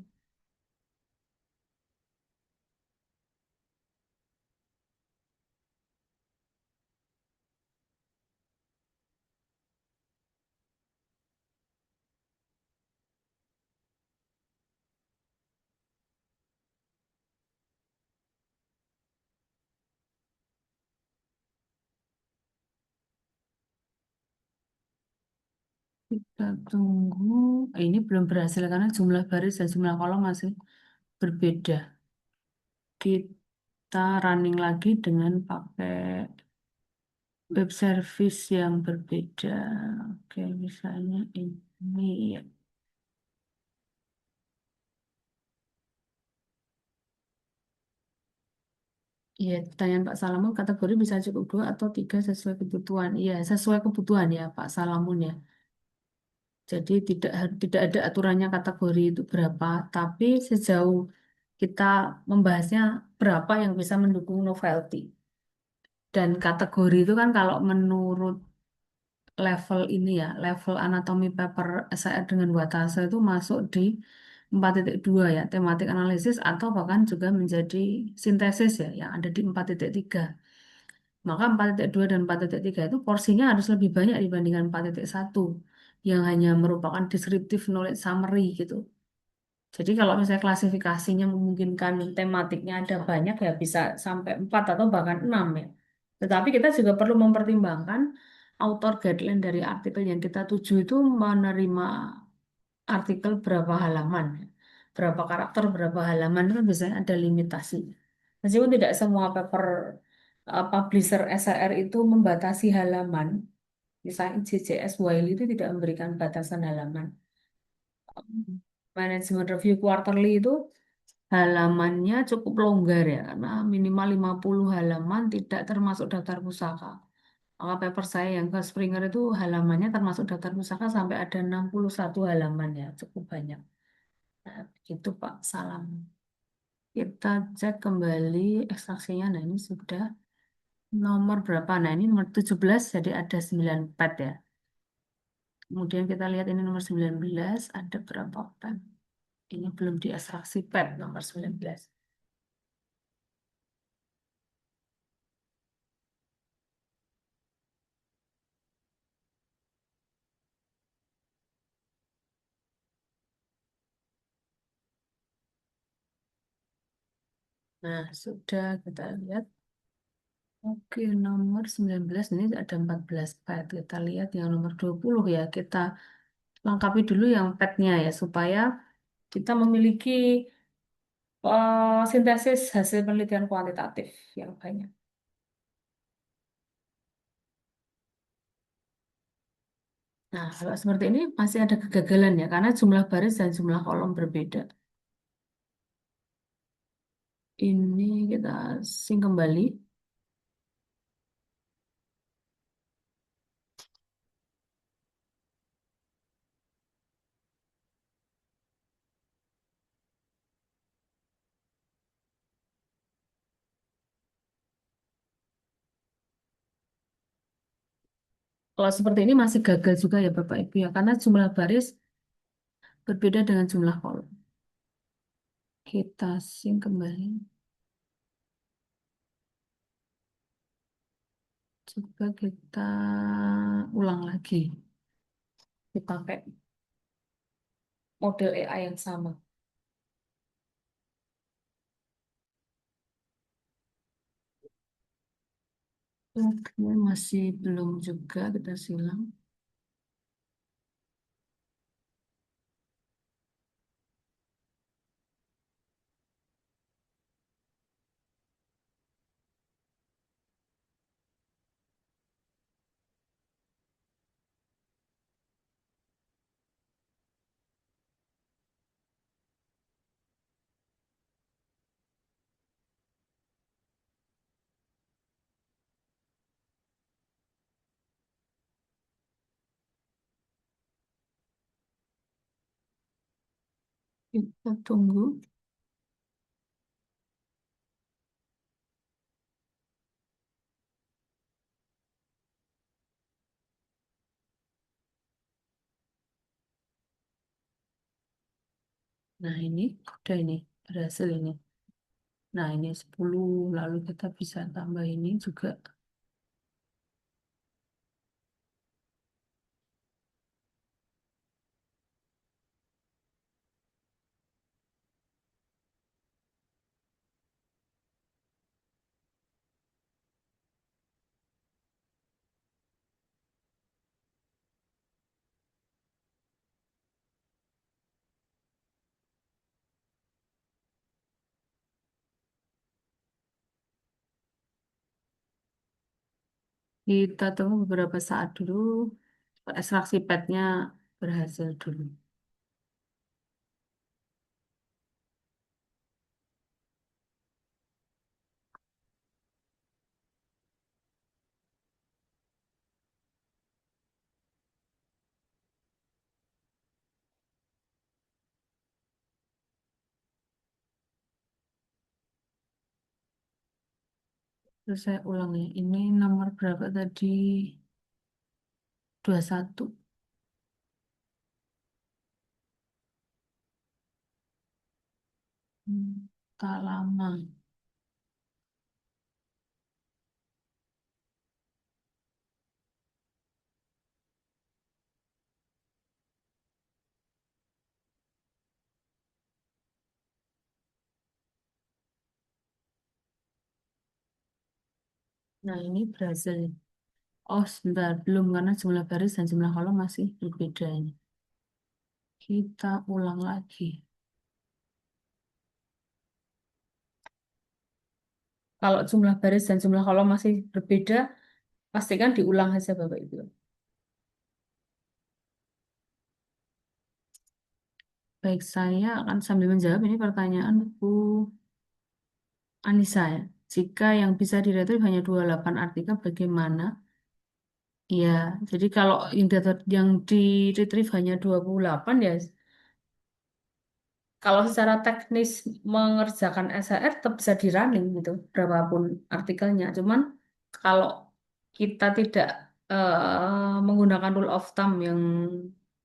Kita tunggu. Ini belum berhasil karena jumlah baris dan jumlah kolom masih berbeda. Kita running lagi dengan pakai web service yang berbeda. Oke, misalnya ini ya. Iya, pertanyaan Pak Salamun, kategori bisa cukup dua atau tiga sesuai kebutuhan. Iya, sesuai kebutuhan ya Pak Salamun ya. Jadi tidak ada aturannya kategori itu berapa, tapi sejauh kita membahasnya berapa yang bisa mendukung novelty. Dan kategori itu kan kalau menurut level ini ya, level anatomi paper SAR dengan Watasa itu masuk di 4.2 ya, tematik analisis atau bahkan juga menjadi sintesis ya, yang ada di 4.3. Maka 4.2 dan 4.3 itu porsinya harus lebih banyak dibandingkan 4.1 yang hanya merupakan descriptive knowledge summary gitu. Jadi kalau misalnya klasifikasinya memungkinkan tematiknya ada banyak ya bisa sampai 4 atau bahkan 6 ya. Tetapi kita juga perlu mempertimbangkan author guideline dari artikel yang kita tuju itu menerima artikel berapa halaman, ya. Berapa karakter, berapa halaman itu kan biasanya ada limitasi. Meskipun tidak semua paper publisher SRR itu membatasi halaman, misalnya JJS Wiley itu tidak memberikan batasan halaman. Management Review Quarterly itu halamannya cukup longgar ya, karena minimal 50 halaman tidak termasuk daftar pusaka. Maka paper saya yang ke Springer itu halamannya termasuk daftar pusaka sampai ada 61 halaman ya, cukup banyak. Nah, itu Pak Salam. Kita cek kembali ekstraksinya. Nah, ini sudah nomor berapa? Nah, ini nomor 17 jadi ada 9 pet ya. Kemudian kita lihat ini nomor 19 ada berapa pet? Ini belum diekstraksi pet nomor 19. Nah, sudah kita lihat. Oke, nomor 19 ini ada 14 pet. Kita lihat yang nomor 20 ya. Kita lengkapi dulu yang petnya ya, supaya kita memiliki sintesis hasil penelitian kuantitatif yang banyak. Nah, kalau seperti ini masih ada kegagalan ya, karena jumlah baris dan jumlah kolom berbeda. Ini kita sing kembali. Kalau seperti ini masih gagal juga ya Bapak Ibu ya, karena jumlah baris berbeda dengan jumlah kolom. Kita sing kembali. Coba kita ulang lagi. Dipakai model AI yang sama. Oke, masih belum juga kita silang. Kita tunggu. Nah ini, udah ini, berhasil ini. Nah ini 10, lalu kita bisa tambah ini juga. Kita tunggu beberapa saat dulu. Ekstraksi petnya berhasil dulu. Terus saya ulang ya. Ini nomor berapa tadi? 21. Tak lama. Nah, ini berhasil. Oh, sebentar. Belum karena jumlah baris dan jumlah kolom masih berbeda ini. Kita ulang lagi. Kalau jumlah baris dan jumlah kolom masih berbeda, pastikan diulang saja Bapak Ibu. Baik, saya akan sambil menjawab ini pertanyaan Bu Anissa ya. Jika yang bisa diretrieve hanya 28 artikel, bagaimana? Ya, jadi kalau yang data yang di retrieve hanya 28 ya, kalau secara teknis mengerjakan SHR tetap bisa di running gitu, berapapun artikelnya. Cuman kalau kita tidak menggunakan rule of thumb yang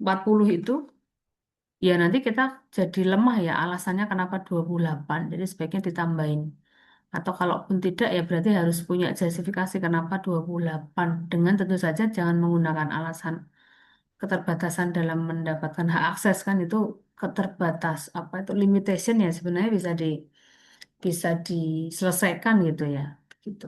40 itu, ya nanti kita jadi lemah ya alasannya kenapa 28. Jadi sebaiknya ditambahin. Atau kalaupun tidak ya berarti harus punya justifikasi kenapa 28. Dengan tentu saja jangan menggunakan alasan keterbatasan dalam mendapatkan hak akses kan itu keterbatas apa itu limitation ya sebenarnya bisa diselesaikan gitu ya. Gitu.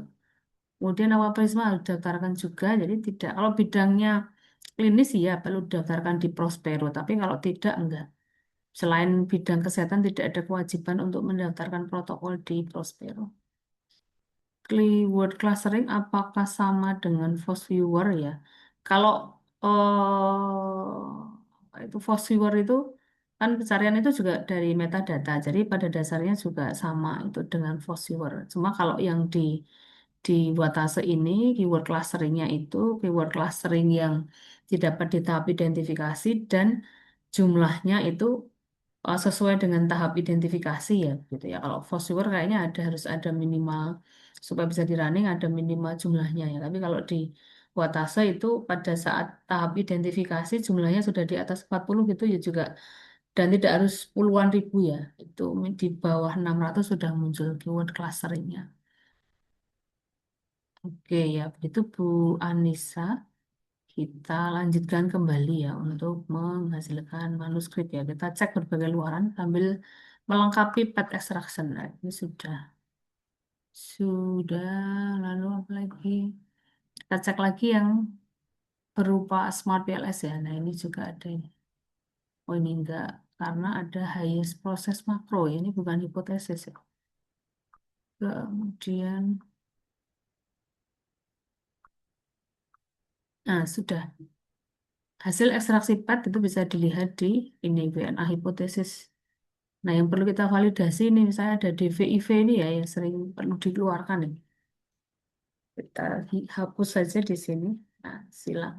Kemudian awal Prisma harus didaftarkan juga, jadi tidak kalau bidangnya klinis ya perlu didaftarkan di Prospero, tapi kalau tidak enggak. Selain bidang kesehatan tidak ada kewajiban untuk mendaftarkan protokol di Prospero. Keyword clustering apakah sama dengan Fast Viewer ya? Kalau itu Fast Viewer itu kan pencarian itu juga dari metadata, jadi pada dasarnya juga sama itu dengan Fast Viewer. Cuma kalau yang di Watase ini keyword clusteringnya itu keyword clustering yang didapat di tahap identifikasi dan jumlahnya itu sesuai dengan tahap identifikasi ya gitu ya. Kalau Foursquare kayaknya harus ada minimal supaya bisa di running ada minimal jumlahnya ya. Tapi kalau di Watasa itu pada saat tahap identifikasi jumlahnya sudah di atas 40 gitu ya juga dan tidak harus puluhan ribu ya. Itu di bawah 600 sudah muncul keyword clusteringnya. Oke ya, begitu Bu Anissa. Kita lanjutkan kembali ya untuk menghasilkan manuskrip ya. Kita cek berbagai luaran sambil melengkapi path extraction. Nah, ini sudah lalu apa lagi? Kita cek lagi yang berupa Smart PLS ya. Nah, ini juga ada ini. Oh, ini enggak karena ada highest process makro ya. Ini bukan hipotesis ya. Kemudian nah, sudah. Hasil ekstraksi path itu bisa dilihat di ini WNA hipotesis. Nah, yang perlu kita validasi ini misalnya ada DVIV ini ya yang sering perlu dikeluarkan nih. Kita hapus saja di sini. Nah, silang.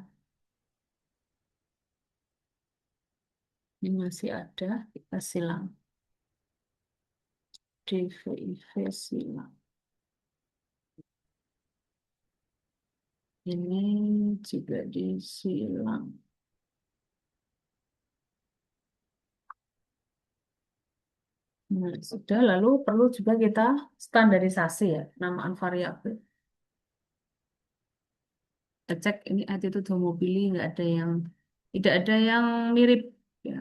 Ini masih ada, kita silang. DVIV silang. Ini juga disilang. Nah, sudah lalu perlu juga kita standarisasi ya, penamaan variabel. Kita cek ini attitude homopili nggak ada yang tidak ada yang mirip ya.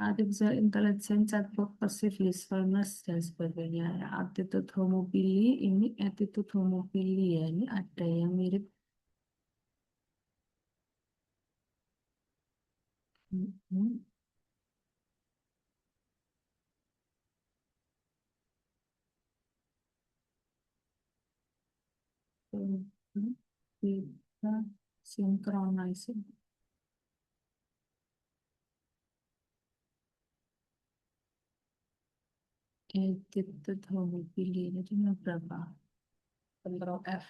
Artificial intelligence, chatbot, perceived usefulness, dan sebagainya. Ya, attitude homopili, ini attitude homopili ya. Ini ada yang mirip. Mhm. Kita synchronizing. Edited home pilih jadi berapa? Control F.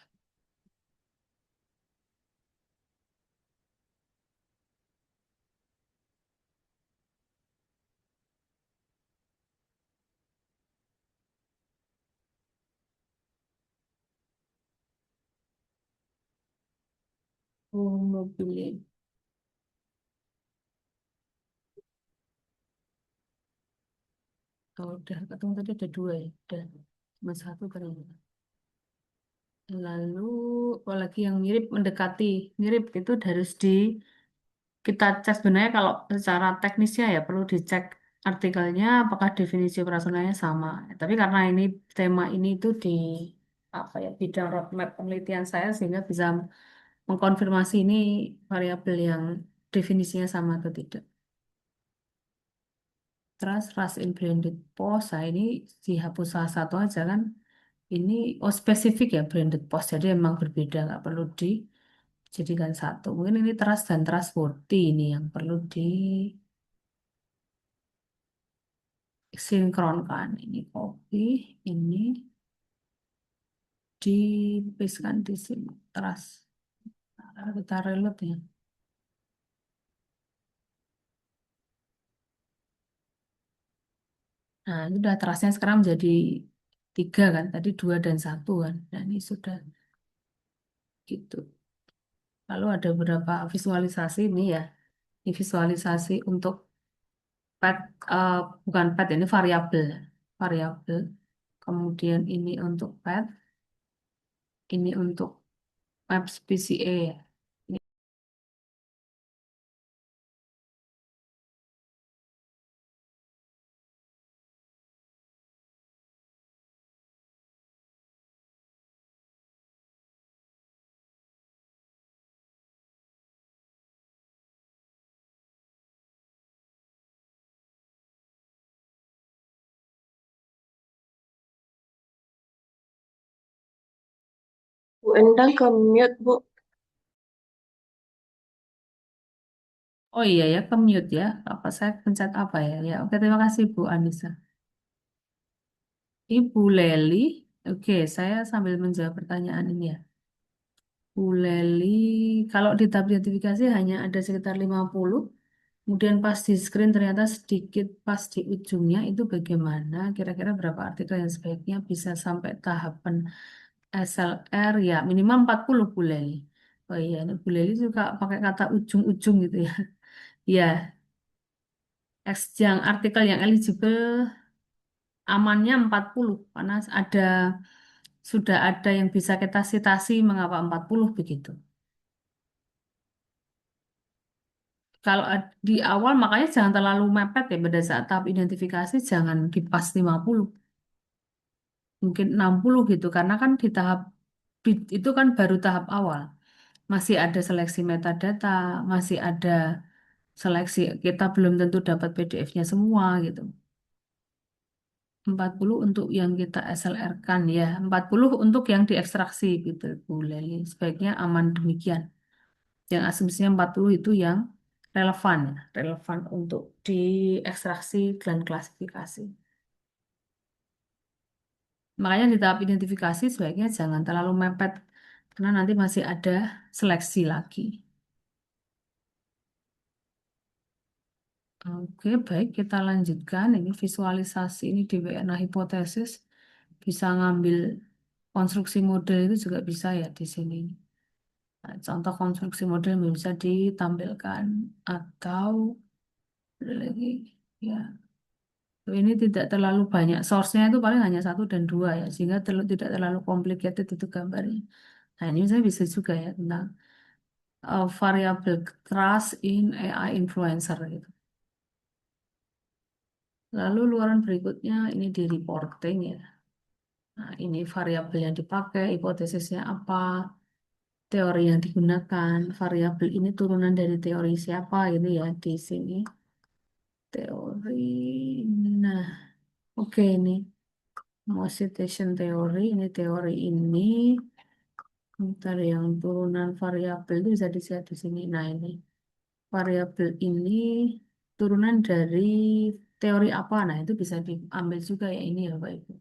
Home pilih. Oh, udah ketemu tadi ada dua ya. Udah cuma satu kan. Lalu apalagi yang mirip mendekati mirip itu harus kita cek sebenarnya kalau secara teknisnya ya perlu dicek artikelnya apakah definisi operasionalnya sama. Tapi karena ini tema ini itu di apa ya bidang roadmap penelitian saya sehingga bisa mengkonfirmasi ini variabel yang definisinya sama atau tidak. Terus Rust in branded post, nah ini dihapus salah satu aja kan. Ini oh spesifik ya branded post, jadi emang berbeda, nggak perlu dijadikan satu. Mungkin ini trust dan trustworthy ini yang perlu disinkronkan. Ini copy, ini dipastekan di sini. Trust. Nah, kita reload ya. Nah, ini udah trustnya sekarang menjadi tiga kan. Tadi dua dan satu kan. Dan ini sudah gitu. Lalu ada beberapa visualisasi ini ya. Ini visualisasi untuk pet, eh, bukan pet ini variabel. Variabel. Kemudian ini untuk pet, ini untuk maps PCA ya. Ini Bu Endang ke mute, Bu. oh iya ya, commute ya. Apa saya pencet apa ya? Ya, oke terima kasih Bu Anissa. Ibu Leli, oke saya sambil menjawab pertanyaan ini ya. Bu Leli, kalau di tab identifikasi hanya ada sekitar 50. Kemudian pas di screen ternyata sedikit pas di ujungnya itu bagaimana? Kira-kira berapa artikel yang sebaiknya bisa sampai tahapan SLR ya minimal 40 Bu Leli. Oh iya, ini Bu Leli suka pakai kata ujung-ujung gitu ya. Ya, yang artikel yang eligible amannya 40 karena sudah ada yang bisa kita citasi mengapa 40 begitu. Kalau di awal makanya jangan terlalu mepet ya pada saat tahap identifikasi jangan di pas 50 mungkin 60 gitu karena kan di tahap itu kan baru tahap awal. Masih ada seleksi metadata, masih ada seleksi kita belum tentu dapat PDF-nya semua gitu. 40 untuk yang kita SLR-kan ya, 40 untuk yang diekstraksi gitu Bu Leli. Sebaiknya aman demikian. Yang asumsinya 40 itu yang relevan ya, relevan untuk diekstraksi dan klasifikasi. Makanya di tahap identifikasi sebaiknya jangan terlalu mepet karena nanti masih ada seleksi lagi. Oke, baik kita lanjutkan. Ini visualisasi ini di WNA hipotesis bisa ngambil konstruksi model itu juga bisa ya di sini. Nah, contoh konstruksi model yang bisa ditampilkan atau ada lagi ya. Ini tidak terlalu banyak. Source-nya itu paling hanya satu dan dua ya, sehingga tidak terlalu complicated itu gambarnya. Nah, ini saya bisa juga ya tentang variable trust in AI influencer gitu. Lalu luaran berikutnya ini di reporting ya. Nah, ini variabel yang dipakai, hipotesisnya apa, teori yang digunakan, variabel ini turunan dari teori siapa ini ya di sini. Teori, nah oke ini mau citation teori, ini teori ini Bentar, yang turunan variabel itu bisa dilihat di sini. Nah, ini variabel ini turunan dari teori apa? Nah, itu bisa diambil juga ya ini ya, Bapak Ibu.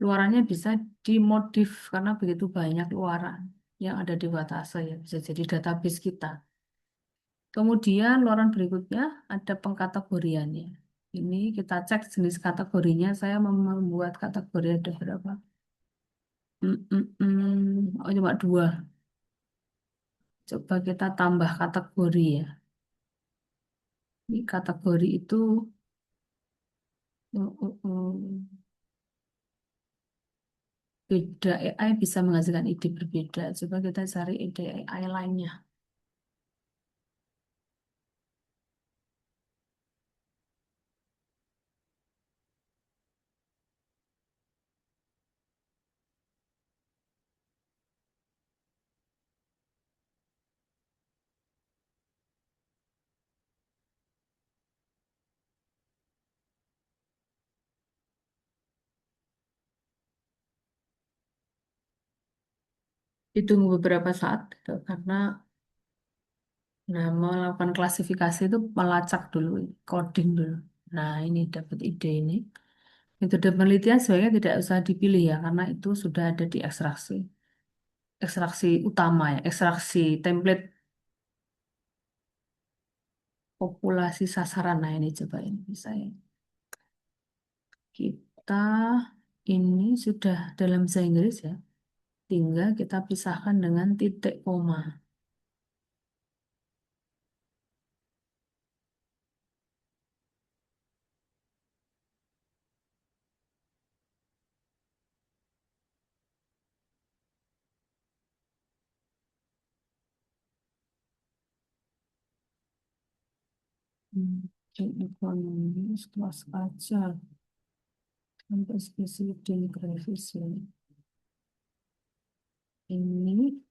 Luarannya bisa dimodif karena begitu banyak luaran yang ada di Watase ya, bisa jadi database kita. Kemudian luaran berikutnya ada pengkategoriannya. Ini kita cek jenis kategorinya. Saya membuat kategori ada berapa? Oh, cuma dua. Coba kita tambah kategori ya. Ini kategori itu uh, uh, uh, beda AI bisa menghasilkan ide berbeda. Coba kita cari ide AI lainnya. Ditunggu beberapa saat gitu, karena nah, melakukan klasifikasi itu melacak dulu, coding dulu. Nah, ini dapat ide ini. Metode penelitian sebenarnya tidak usah dipilih ya, karena itu sudah ada di ekstraksi. Ekstraksi utama ya, ekstraksi template populasi sasaran. Nah, ini coba ini bisa ya. Kita ini sudah dalam bahasa Inggris ya, tinggal kita pisahkan dengan titik koma. Ekonomi kelas aja sampai spesifik demografis ya. Ini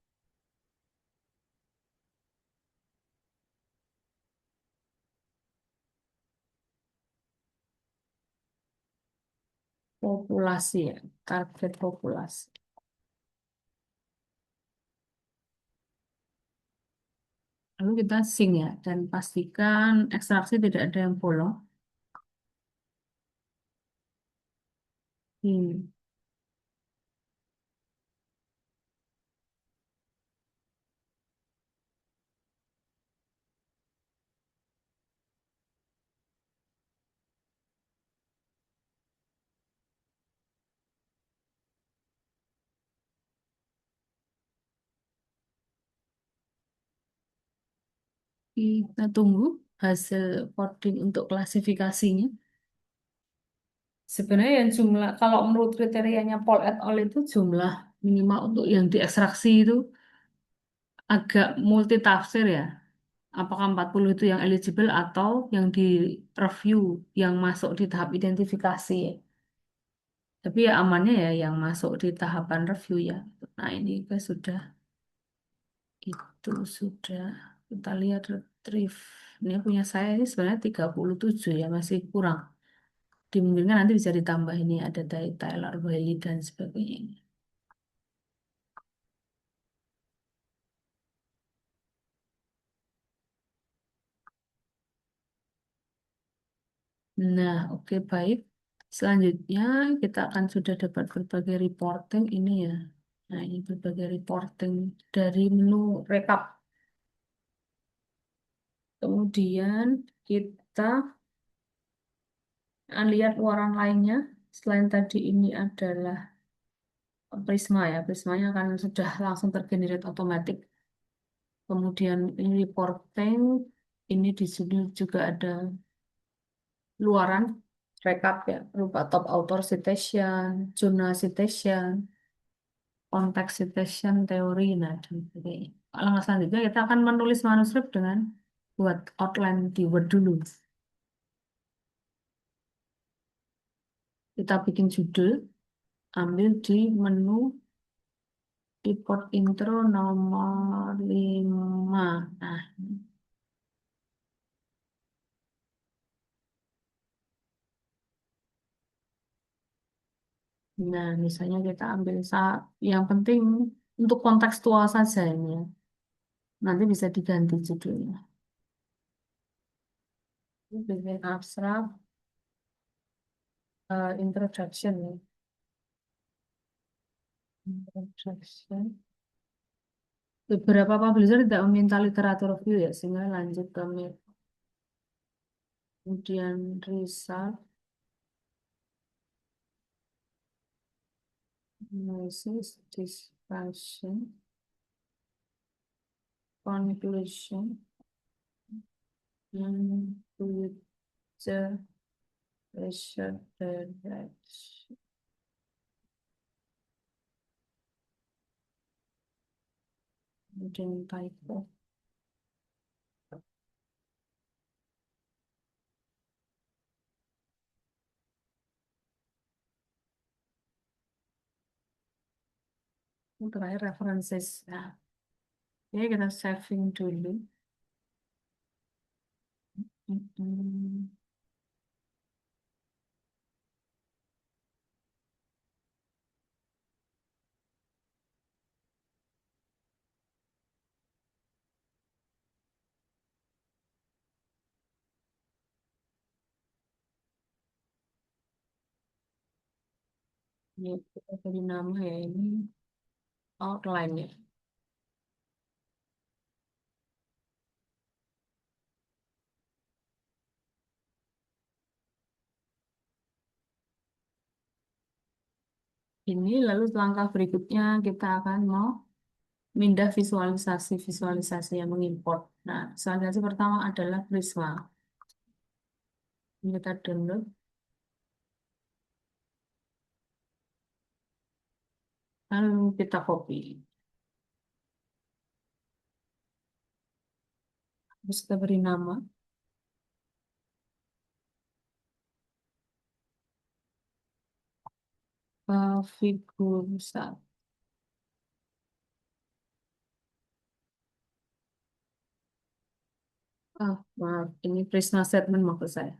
populasi ya, target populasi. Lalu kita sync ya, dan pastikan ekstraksi tidak ada yang bolong. Hmm. Kita tunggu hasil coding untuk klasifikasinya. Sebenarnya yang jumlah, kalau menurut kriterianya Paul et al. Itu jumlah minimal untuk yang diekstraksi itu agak multitafsir ya. Apakah 40 itu yang eligible atau yang di review, yang masuk di tahap identifikasi ya. Tapi ya amannya ya yang masuk di tahapan review ya. Nah ini juga sudah, itu sudah kita lihat retrieve. Ini punya saya ini sebenarnya 37 ya, masih kurang. Dimungkinkan nanti bisa ditambah ini ada dari Tyler Wiley dan sebagainya. Nah, oke baik. Selanjutnya kita akan sudah dapat berbagai reporting ini ya. Nah, ini berbagai reporting dari menu rekap. Kemudian kita lihat luaran lainnya. Selain tadi ini adalah Prisma ya. Prismanya akan sudah langsung tergenerate otomatis. Kemudian ini reporting. Ini di sini juga ada luaran rekap ya. Berupa top author citation, journal citation, konteks citation teori, nah dan sebagainya. Langkah selanjutnya kita akan menulis manuskrip dengan buat outline di Word dulu. Kita bikin judul, ambil di menu report intro nomor 5. Nah, misalnya kita ambil yang penting untuk kontekstual saja ini ya. Nanti bisa diganti judulnya. Bikin abstrak, introduction ya. Introduction. Beberapa publisher tidak meminta literatur review ya, sehingga lanjut ke mid. Kemudian result, analysis, discussion, conclusion, and future research direction. Kemudian typo. Yang terakhir references. Nah, ini kita saving dulu. Mm-mm. Ini kita beri nama ya, ini outline ya. Ini lalu langkah berikutnya kita akan mau mindah visualisasi yang mengimport. Nah, visualisasi pertama adalah Prisma. Ini kita download. Lalu kita copy. Terus kita beri nama. Figursa. Maaf, ini Prisma statement maksud saya.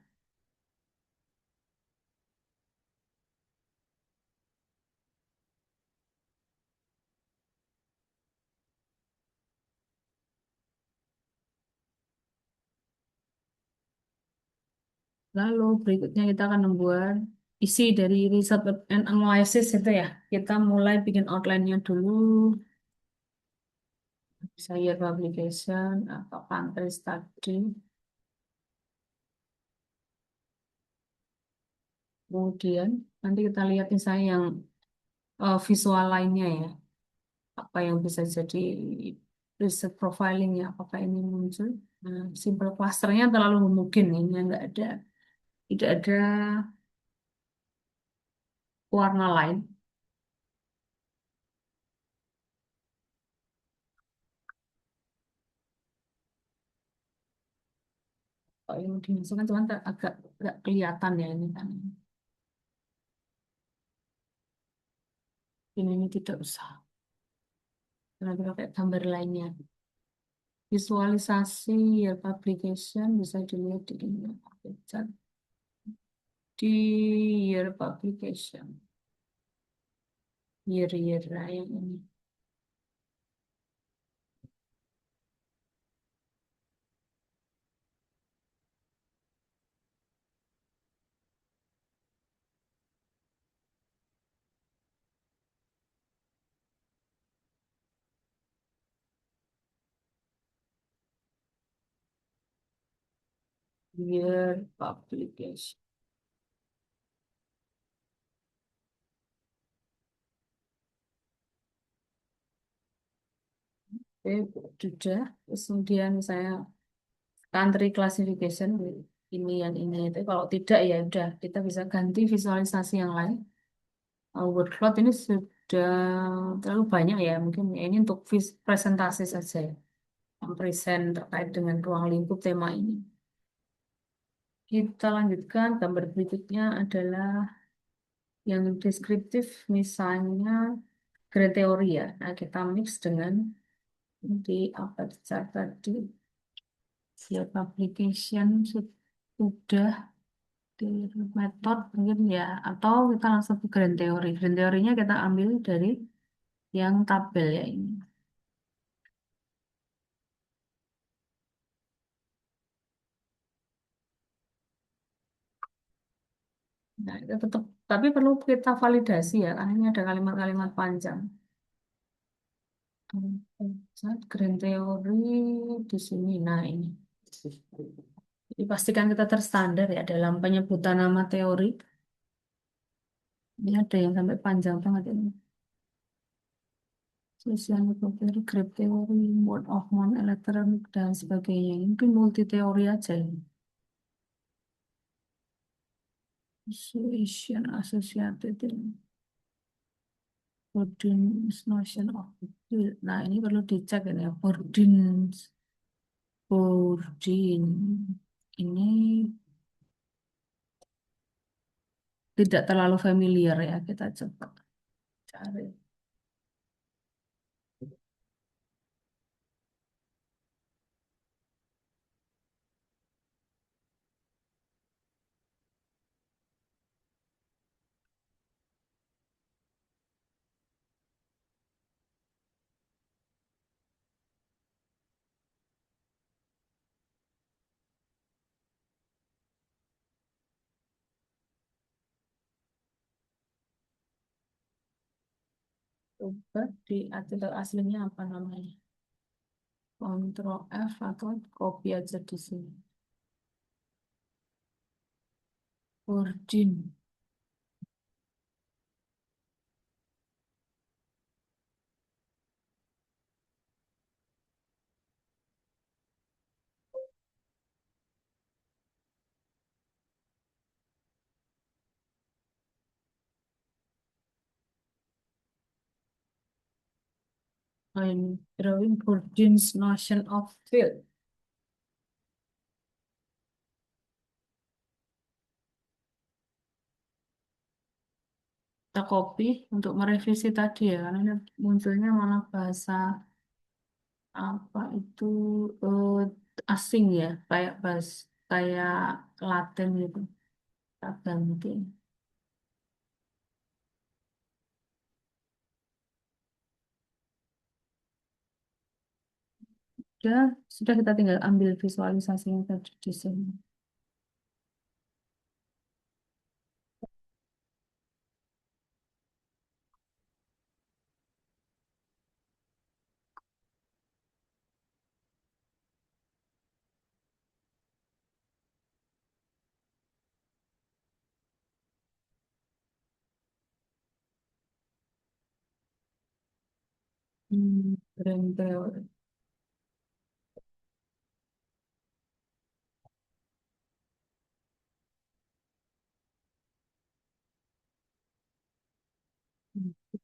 Lalu berikutnya kita akan membuat isi dari research and analysis itu ya. Kita mulai bikin outline-nya dulu. Bisa year publication atau country study. Kemudian nanti kita lihat misalnya yang visual lainnya ya. Apa yang bisa jadi riset profilingnya. Apakah ini muncul? Nah, simple clusternya terlalu mungkin ini nggak ada. Tidak ada warna lain. Kalau yang dimasukkan cuman agak kelihatan ya ini kan. Ini tidak usah. Karena kita pakai gambar lainnya. Visualisasi ya publication bisa dilihat di ini. Di year publication. Year yang ini. Year publication. Oke, sudah. Terus kemudian saya country classification ini yang ini itu. Kalau tidak ya udah kita bisa ganti visualisasi yang lain. Word cloud ini sudah terlalu banyak ya. Mungkin ya ini untuk presentasi saja ya. Yang present terkait dengan ruang lingkup tema ini. Kita lanjutkan. Gambar berikutnya adalah yang deskriptif, misalnya grand teori ya. Nah, kita mix dengan di apa chart tadi. Ya, publication sudah di metode mungkin ya. Atau kita langsung ke grand teori. Grand teorinya kita ambil dari yang tabel ya ini. Nah, itu tetap, tapi perlu kita validasi ya, karena ini ada kalimat-kalimat panjang. Grand teori di sini. Nah, ini. Jadi pastikan kita terstandar ya dalam penyebutan nama teori. Ini ada yang sampai panjang banget ini. Social theory, group theory, mode of non-electronic, dan sebagainya. Ini mungkin multi teori aja ini. Association, associated, Bourdieu's notion of field. Nah, ini perlu dicek ini ya. Bourdieu. Ini tidak terlalu familiar ya. Kita coba cari. Coba di artikel aslinya apa namanya? Ctrl F atau copy aja di sini. Bourdieu. I'm drawing Bourdieu's notion of field. Kita copy untuk merevisi tadi ya, karena ini munculnya malah bahasa apa itu eh, asing ya, kayak bahasa kayak Latin gitu. Kita ganti. Sudah kita tinggal ambil visualisasinya tadi di sini. Grand theory.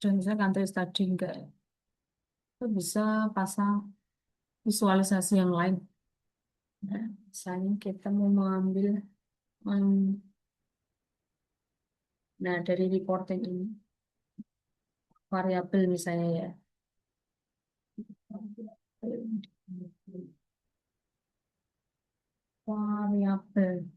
Dan saya kan tulis tadi enggak, itu bisa pasang visualisasi yang lain. Nah, misalnya kita mau mengambil, nah dari reporting ini variabel misalnya ya. Variabel.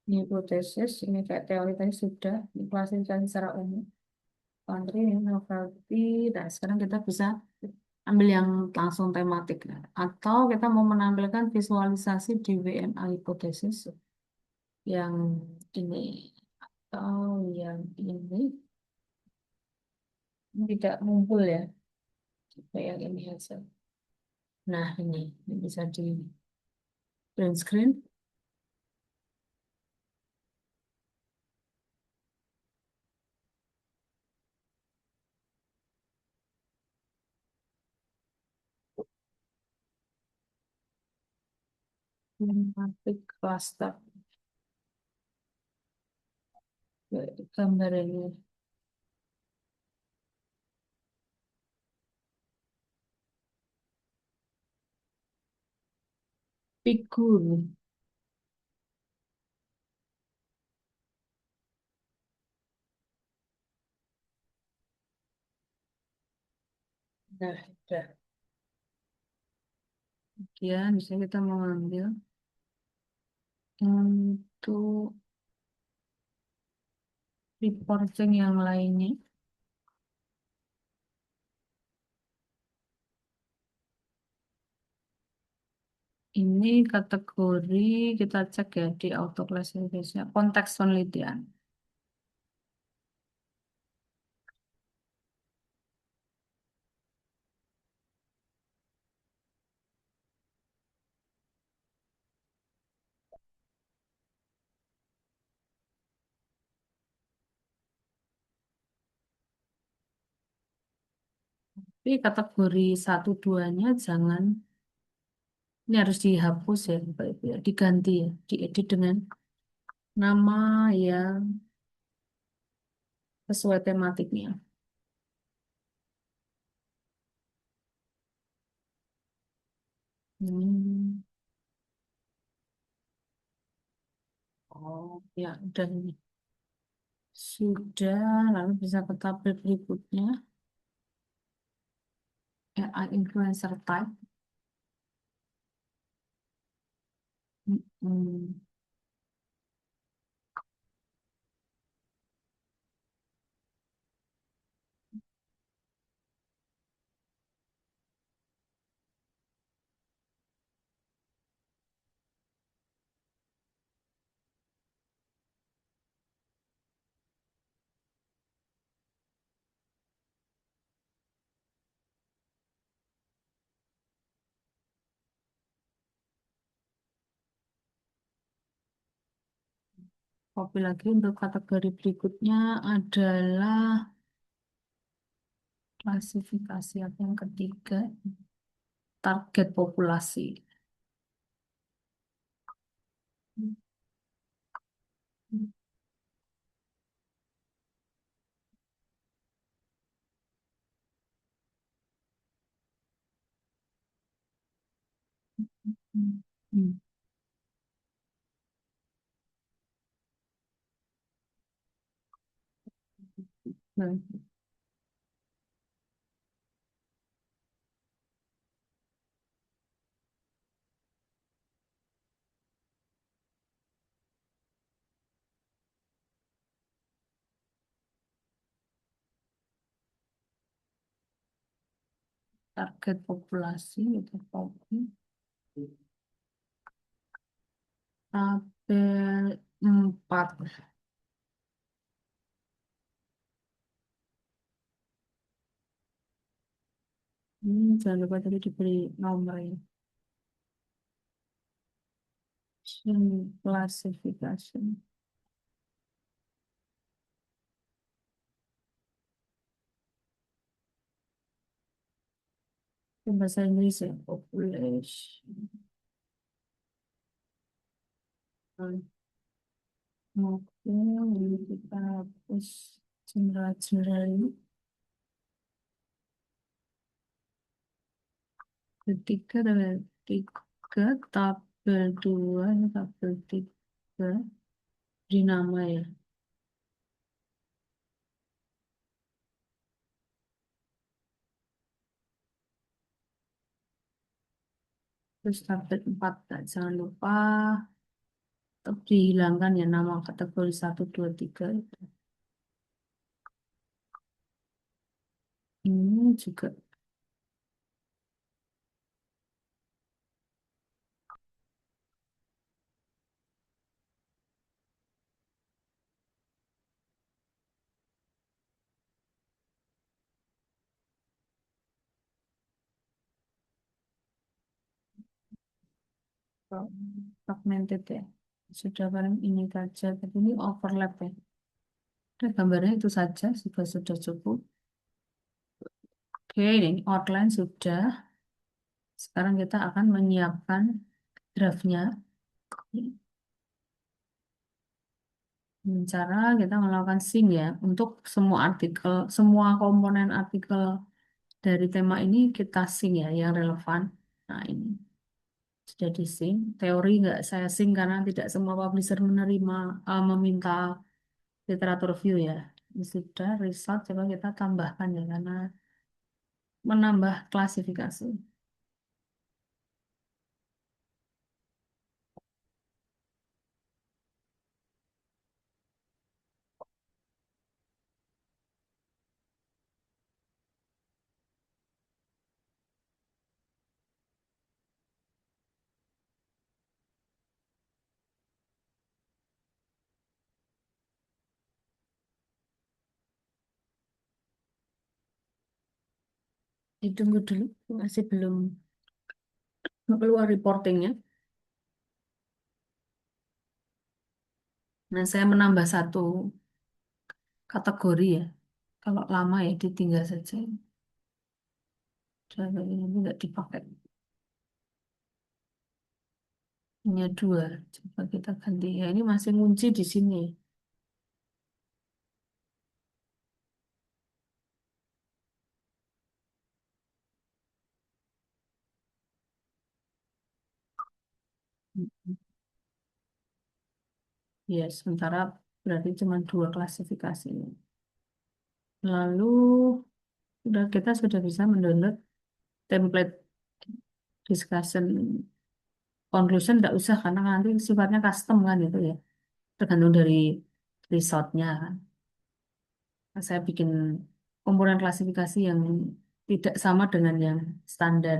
Ini hipotesis, ini kayak teori tadi sudah, ini klasifikasi secara umum. Country, novelty. Nah, sekarang kita bisa ambil yang langsung tematik. Atau kita mau menampilkan visualisasi di WNA hipotesis yang ini atau yang ini tidak mumpul ya. Coba yang ini aja. Nah, ini bisa di print screen. Tematik cluster. Gambar ini. Figur. Nah, udah. Kemudian bisa kita mengambil untuk reporting yang lainnya. Ini kategori kita cek ya di auto classification konteks penelitian. Tapi kategori satu 2-nya jangan, ini harus dihapus ya, Bapak Ibu ya, diganti ya, diedit dengan nama yang sesuai tematiknya. Hmm. Oh ya, udah ini. Sudah, lalu bisa ke tabel berikutnya. AI influencer type. Hmm. Copy lagi untuk kategori berikutnya adalah klasifikasi apa yang ketiga, target populasi. Hmm. Baik. Target populasi itu copy. Tabel 4. Jangan lupa tadi diberi nomor ya. Classification. Itu bahasa Inggris ya, population. Oke, ini kita hapus general-general ini. Ketiga, tabel 3, tabel 2, ini tabel 3. Di nama ya. Terus tabel 4, nah, jangan lupa tetap dihilangkan ya nama kategori 1, 2, 3 itu. Ini juga fragmented ya. Sudah paling ini saja, tapi ini overlap ya. Udah, gambarnya itu saja, sudah cukup. Oke, ini outline sudah. Sekarang kita akan menyiapkan draftnya. Cara kita melakukan sync ya untuk semua artikel, semua komponen artikel dari tema ini kita sync ya yang relevan. Nah ini sudah di sync. Teori nggak saya sync karena tidak semua publisher menerima meminta literatur review ya. Ini sudah result coba kita tambahkan ya karena menambah klasifikasi. Ditunggu dulu, masih belum keluar reportingnya. Nah, saya menambah satu kategori ya. Kalau lama ya ditinggal saja. Jadi ini nggak dipakai. Hanya dua. Coba kita ganti. Ya, ini masih ngunci di sini. Ya, sementara berarti cuma dua klasifikasi. Lalu kita sudah bisa mendownload template discussion conclusion, tidak usah karena nanti sifatnya custom kan itu ya. Tergantung dari resultnya kan. Nah, saya bikin komponen klasifikasi yang tidak sama dengan yang standar.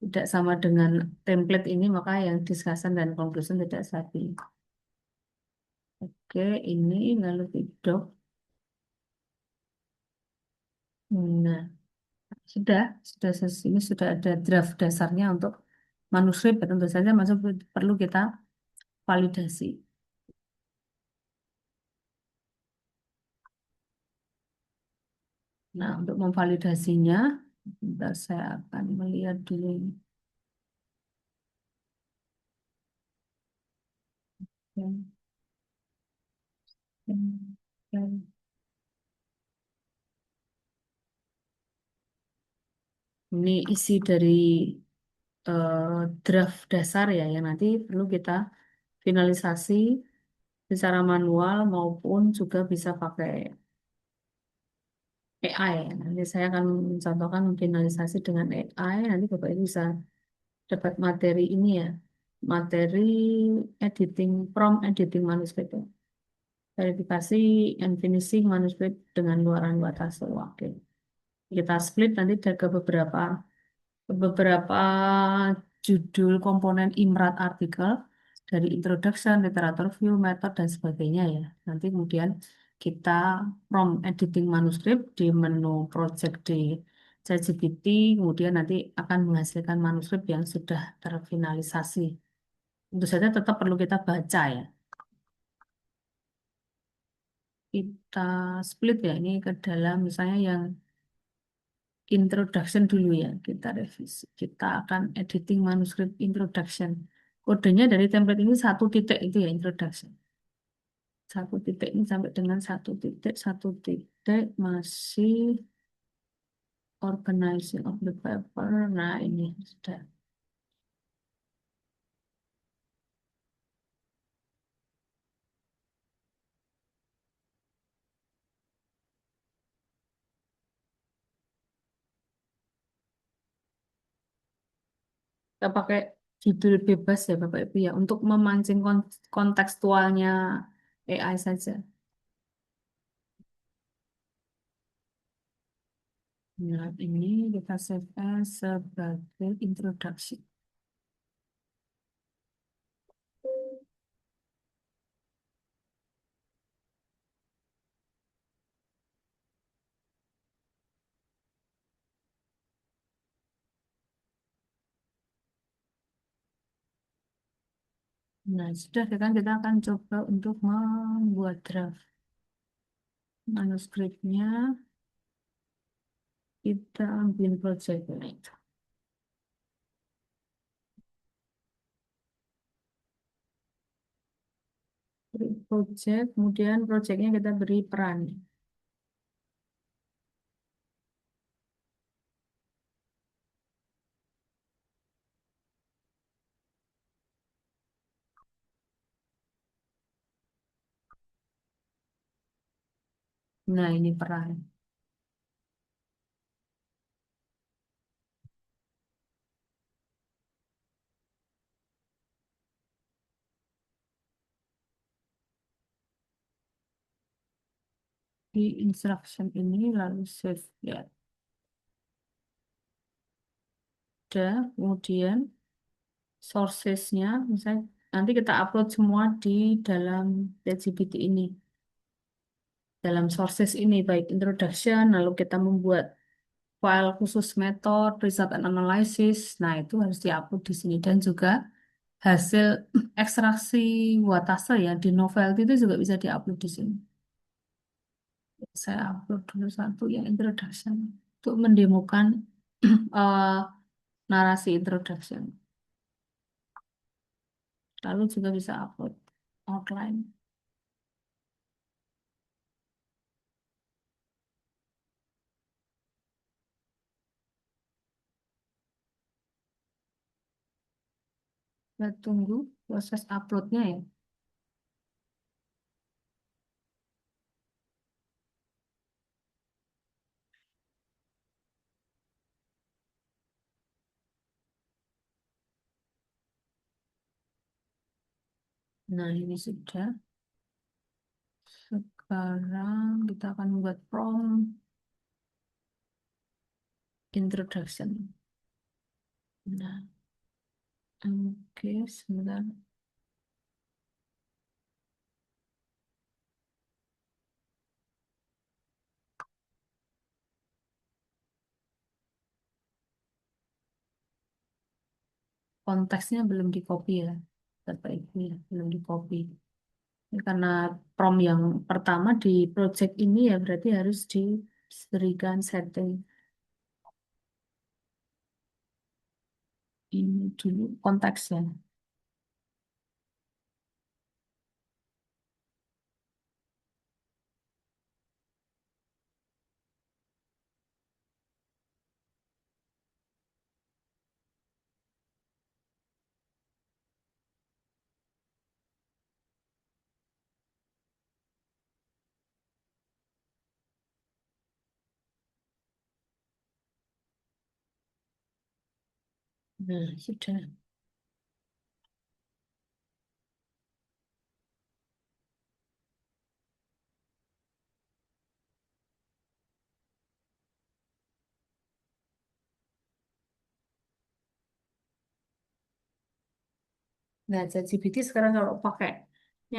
Tidak sama dengan template ini, maka yang discussion dan conclusion tidak saya pilih. Oke, ini lalu doc. Nah, ini sudah ada draft dasarnya untuk manuskrip. Tentu saja masuk perlu kita validasi. Nah, untuk memvalidasinya, bentar saya akan melihat dulu ini. Dan- dan- Ini isi dari draft dasar ya, yang nanti perlu kita finalisasi secara manual maupun juga bisa pakai AI. Nanti saya akan mencontohkan finalisasi dengan AI. Nanti Bapak Ibu bisa dapat materi ini ya, materi editing, prompt editing manuskrip ya. Verifikasi and finishing manuskrip dengan luaran batas wakil. Kita split nanti ke beberapa judul komponen IMRAT artikel dari introduction, literature view, method, dan sebagainya ya. Nanti kemudian kita from editing manuskrip di menu project di ChatGPT, kemudian nanti akan menghasilkan manuskrip yang sudah terfinalisasi. Tentu saja tetap perlu kita baca ya. Kita split ya ini ke dalam misalnya yang introduction dulu ya, kita revisi. Kita akan editing manuskrip introduction. Kodenya dari template ini satu titik itu ya introduction. Satu titik ini sampai dengan satu titik masih organizing of the paper. Nah ini sudah. Kita pakai judul bebas ya Bapak Ibu ya untuk memancing kontekstualnya AI saja. Nah, ini kita save as sebagai introduction. Nah, sudah kita akan coba untuk membuat draft manuskripnya. Kita ambil project ini. Beri project, kemudian projectnya kita beri peran. Nah, ini peran. di instruction ini lalu save ya. Udah, kemudian sourcesnya misalnya nanti kita upload semua di dalam ChatGPT ini. Dalam sources ini baik introduction lalu kita membuat file khusus metode result and analysis. Nah, itu harus diupload di sini dan juga hasil ekstraksi Watase ya di Novelty itu juga bisa diupload di sini. Saya upload dulu satu yang introduction untuk mendemokan eh, narasi introduction. Lalu juga bisa upload outline. Kita tunggu proses uploadnya ya. Nah, ini sudah. Sekarang kita akan membuat prompt introduction. Nah, oke, sebentar. Konteksnya belum di copy ya, Bapak Ibu ya, belum di copy. Ini karena prompt yang pertama di project ini ya berarti harus diberikan setting ini dulu konteksnya. Nah, sudah. Nah, ChatGPT sekarang kalau pakai ini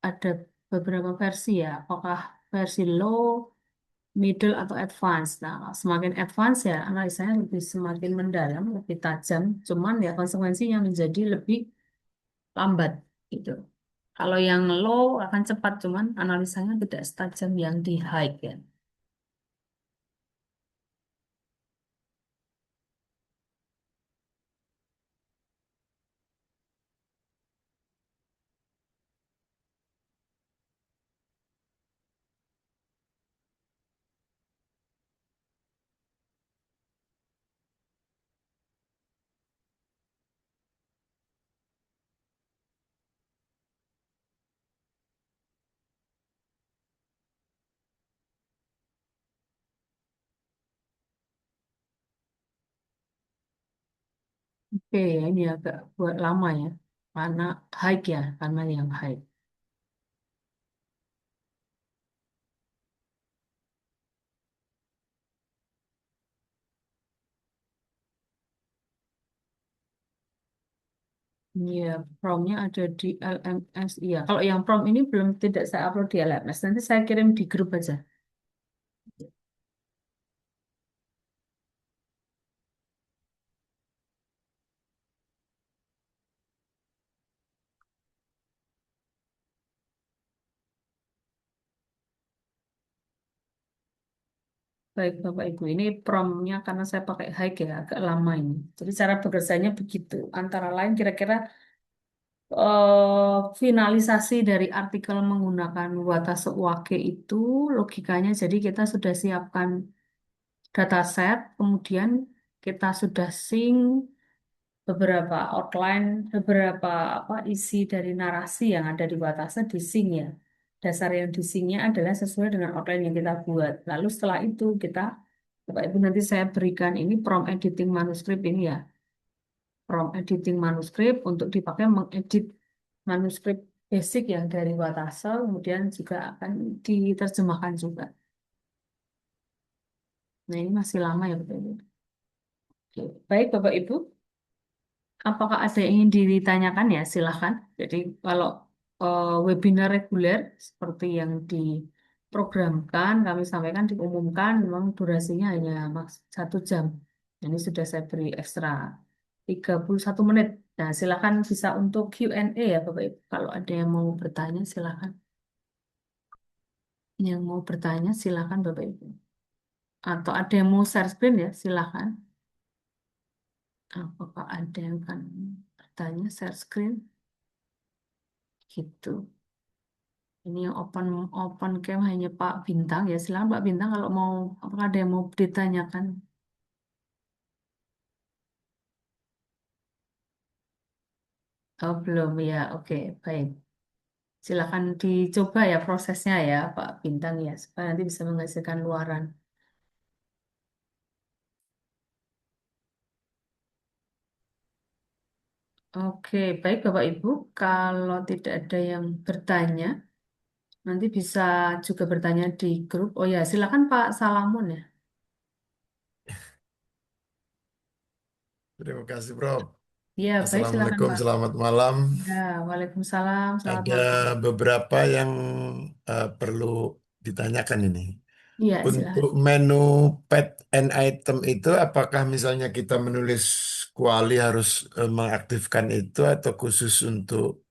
ada beberapa versi ya. Apakah versi low, middle atau advance? Nah, semakin advance ya analisanya lebih semakin mendalam, lebih tajam. Cuman ya konsekuensinya menjadi lebih lambat gitu. Kalau yang low akan cepat, cuman analisanya tidak setajam yang di high ya. Oke, ya ini agak buat lama ya. Karena high ya, karena yang high. Iya, promnya ada di LMS. Iya, kalau yang prom ini belum tidak saya upload di LMS. Nanti saya kirim di grup aja. Baik, Bapak Ibu. Ini promnya karena saya pakai high ya, agak lama ini. Jadi cara bekerjanya begitu. Antara lain kira-kira finalisasi dari artikel menggunakan Watase Uwage itu logikanya. Jadi kita sudah siapkan dataset, kemudian kita sudah sync beberapa outline, beberapa apa isi dari narasi yang ada di Watase di sync ya. Dasar yang di sync-nya adalah sesuai dengan outline yang kita buat. Lalu setelah itu kita, Bapak Ibu nanti saya berikan ini prompt editing manuskrip ini ya. Prompt editing manuskrip untuk dipakai mengedit manuskrip basic ya dari Watasa, kemudian juga akan diterjemahkan juga. Nah, ini masih lama ya Bapak Ibu. Oke. Baik Bapak Ibu, apakah ada yang ingin ditanyakan ya? Silahkan. Jadi kalau webinar reguler seperti yang diprogramkan, kami sampaikan, diumumkan, memang durasinya hanya 1 jam. Ini sudah saya beri ekstra 31 menit. Nah, silakan bisa untuk Q&A ya Bapak Ibu. Kalau ada yang mau bertanya, silakan. Yang mau bertanya, silakan Bapak Ibu. Atau ada yang mau share screen ya, silakan. Apakah ada yang akan bertanya share screen? Gitu. Ini yang open cam hanya Pak Bintang ya. Silakan Pak Bintang kalau mau, apakah ada yang mau ditanyakan? Oh, belum ya. Oke, baik. Silakan dicoba ya prosesnya ya Pak Bintang ya, supaya nanti bisa menghasilkan luaran. Oke, baik Bapak Ibu. Kalau tidak ada yang bertanya, nanti bisa juga bertanya di grup. Oh ya, silakan Pak Salamun ya. Terima kasih, Prof. Ya, baik silakan Assalamualaikum, Pak. selamat malam. Ya, Waalaikumsalam. Selamat Ada malam. beberapa yang perlu ditanyakan ini. Iya, Untuk silakan. menu pet and item itu, apakah misalnya kita menulis kuali harus mengaktifkan itu atau khusus untuk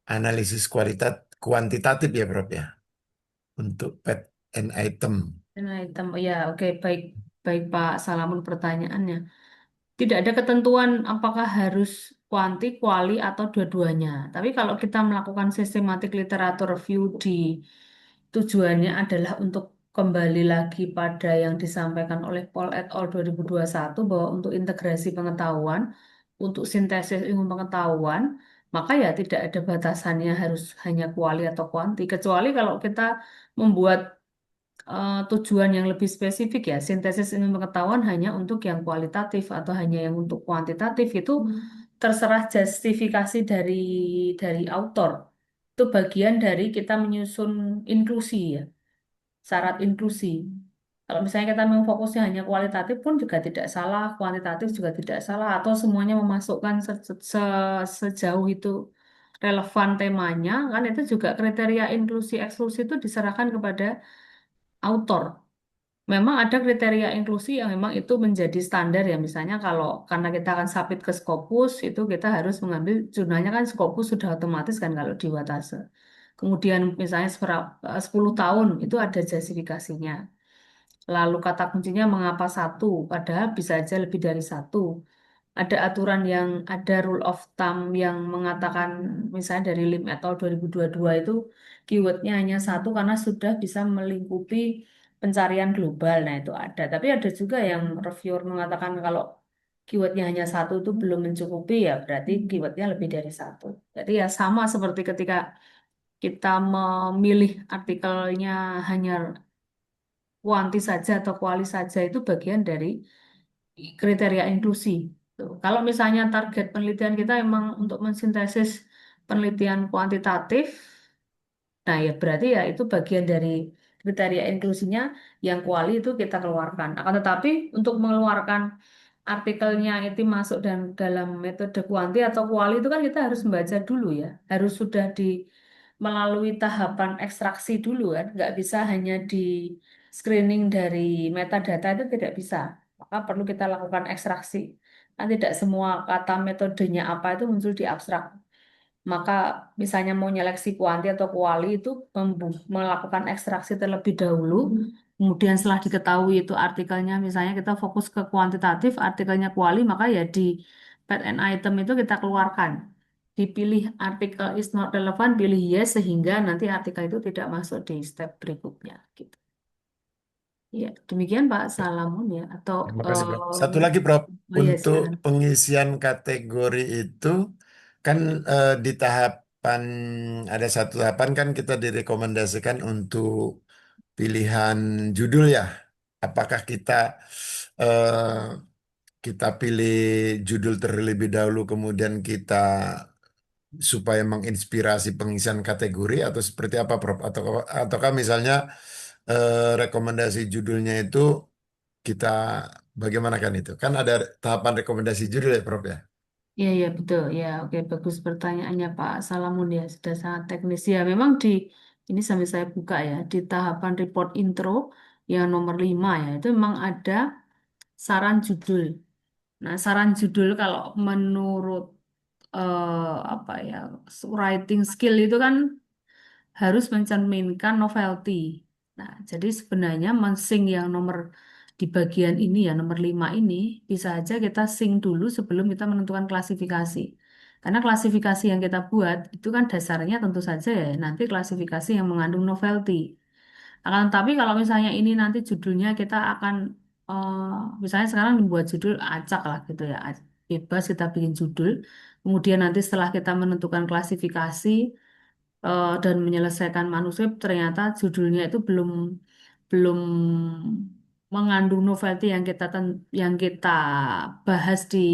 analisis kualitas kuantitatif ya, Prof ya? Untuk pet and item. Nah, hitam. Ya, oke, baik. Baik Pak Salamun pertanyaannya. Tidak ada ketentuan apakah harus kuanti, kuali, atau dua-duanya. Tapi kalau kita melakukan systematic literatur review tujuannya adalah untuk kembali lagi pada yang disampaikan oleh Paul et al. 2021 bahwa untuk integrasi pengetahuan, untuk sintesis ilmu pengetahuan, maka ya tidak ada batasannya harus hanya kuali atau kuanti. Kecuali kalau kita membuat tujuan yang lebih spesifik ya, sintesis ilmu pengetahuan hanya untuk yang kualitatif atau hanya yang untuk kuantitatif itu terserah justifikasi dari autor. Itu bagian dari kita menyusun inklusi ya, syarat inklusi. Kalau misalnya kita memang fokusnya hanya kualitatif pun juga tidak salah, kuantitatif juga tidak salah, atau semuanya memasukkan sejauh itu relevan temanya, kan itu juga kriteria inklusi eksklusi itu diserahkan kepada autor. Memang ada kriteria inklusi yang memang itu menjadi standar ya. Misalnya kalau karena kita akan submit ke Scopus, itu kita harus mengambil jurnalnya kan Scopus sudah otomatis kan kalau di Watase. Kemudian misalnya 10 tahun itu ada justifikasinya. Lalu kata kuncinya mengapa satu, padahal bisa aja lebih dari satu. Ada aturan yang ada rule of thumb yang mengatakan misalnya dari Lim et al. 2022 itu keywordnya hanya satu karena sudah bisa melingkupi pencarian global. Nah itu ada. Tapi ada juga yang reviewer mengatakan kalau keywordnya hanya satu itu belum mencukupi ya berarti keywordnya lebih dari satu. Jadi ya sama seperti ketika kita memilih artikelnya hanya kuanti saja atau kuali saja itu bagian dari kriteria inklusi. Tuh. Kalau misalnya target penelitian kita memang untuk mensintesis penelitian kuantitatif, nah ya berarti ya itu bagian dari kriteria inklusinya yang kuali itu kita keluarkan. Akan tetapi untuk mengeluarkan artikelnya itu masuk dan dalam metode kuanti atau kuali itu kan kita harus membaca dulu ya, harus sudah melalui tahapan ekstraksi dulu kan, nggak bisa hanya di screening dari metadata itu tidak bisa, maka perlu kita lakukan ekstraksi. Kan tidak semua kata metodenya apa itu muncul di abstrak. Maka misalnya mau nyeleksi kuanti atau kuali itu melakukan ekstraksi terlebih dahulu. Kemudian setelah diketahui itu artikelnya, misalnya kita fokus ke kuantitatif, artikelnya kuali, maka ya di pet and item itu kita keluarkan. Dipilih artikel is not relevant, pilih yes, sehingga nanti artikel itu tidak masuk di step berikutnya. Gitu. Ya, demikian Pak Salamun ya. Atau, Terima kasih, Prof. Satu lagi, Prof. oh ya Untuk silakan. pengisian kategori itu, kan di tahapan, ada satu tahapan kan kita direkomendasikan untuk pilihan judul ya. Apakah kita pilih judul terlebih dahulu, kemudian kita supaya menginspirasi pengisian kategori atau seperti apa, Prof? Ataukah misalnya rekomendasi judulnya itu kita bagaimana kan itu? Kan ada tahapan rekomendasi judul ya, Prof ya? Iya, iya, betul. Ya, oke, bagus pertanyaannya Pak Salamun ya, sudah sangat teknis. Ya, memang ini sambil saya buka ya, di tahapan report intro yang nomor 5 ya, itu memang ada saran judul. Nah, saran judul kalau menurut apa ya, writing skill itu kan harus mencerminkan novelty. Nah, jadi sebenarnya mensing yang nomor di bagian ini ya, nomor 5 ini, bisa aja kita sing dulu sebelum kita menentukan klasifikasi. Karena klasifikasi yang kita buat itu kan dasarnya tentu saja ya nanti klasifikasi yang mengandung novelty. Akan tetapi kalau misalnya ini nanti judulnya kita akan misalnya sekarang membuat judul acak lah gitu ya, bebas kita bikin judul. Kemudian nanti setelah kita menentukan klasifikasi dan menyelesaikan manuskrip ternyata judulnya itu belum belum mengandung novelty yang kita bahas di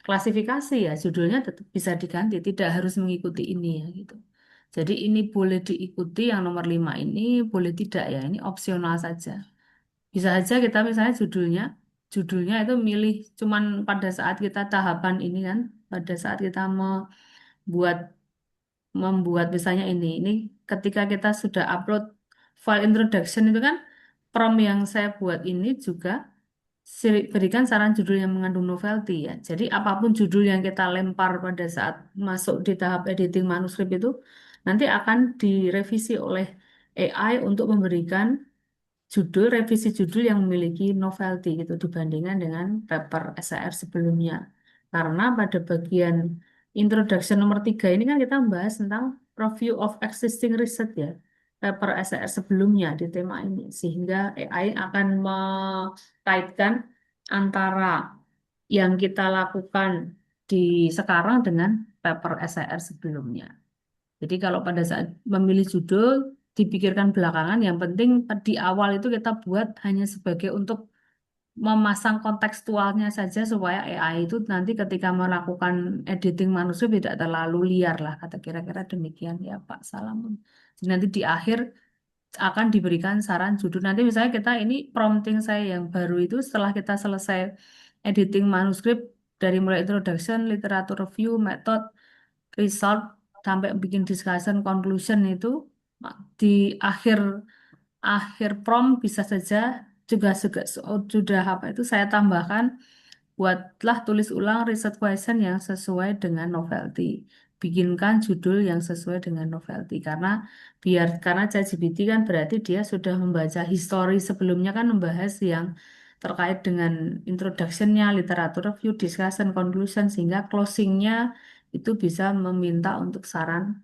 klasifikasi ya judulnya tetap bisa diganti tidak harus mengikuti ini ya gitu. Jadi ini boleh diikuti yang nomor 5 ini boleh tidak ya ini opsional saja. Bisa aja kita misalnya judulnya itu milih cuman pada saat kita tahapan ini kan pada saat kita membuat membuat misalnya ini ketika kita sudah upload file introduction itu kan prompt yang saya buat ini juga berikan saran judul yang mengandung novelty ya. Jadi apapun judul yang kita lempar pada saat masuk di tahap editing manuskrip itu nanti akan direvisi oleh AI untuk memberikan revisi judul yang memiliki novelty gitu dibandingkan dengan paper SAR sebelumnya. Karena pada bagian introduction nomor 3 ini kan kita membahas tentang review of existing research ya, paper SAR sebelumnya di tema ini. Sehingga AI akan mengkaitkan antara yang kita lakukan di sekarang dengan paper SAR sebelumnya. Jadi kalau pada saat memilih judul, dipikirkan belakangan, yang penting di awal itu kita buat hanya sebagai untuk memasang kontekstualnya saja supaya AI itu nanti ketika melakukan editing manuskrip tidak terlalu liar lah, kata kira-kira demikian ya Pak Salamun. Jadi nanti di akhir akan diberikan saran judul. Nanti misalnya kita ini prompting saya yang baru itu setelah kita selesai editing manuskrip dari mulai introduction, literature review, method, result sampai bikin discussion conclusion itu di akhir akhir prompt bisa saja juga sudah apa itu saya tambahkan buatlah tulis ulang riset question yang sesuai dengan novelty. Bikinkan judul yang sesuai dengan novelty karena ChatGPT kan berarti dia sudah membaca history sebelumnya kan membahas yang terkait dengan introductionnya, literatur review, discussion, conclusion sehingga closingnya itu bisa meminta untuk saran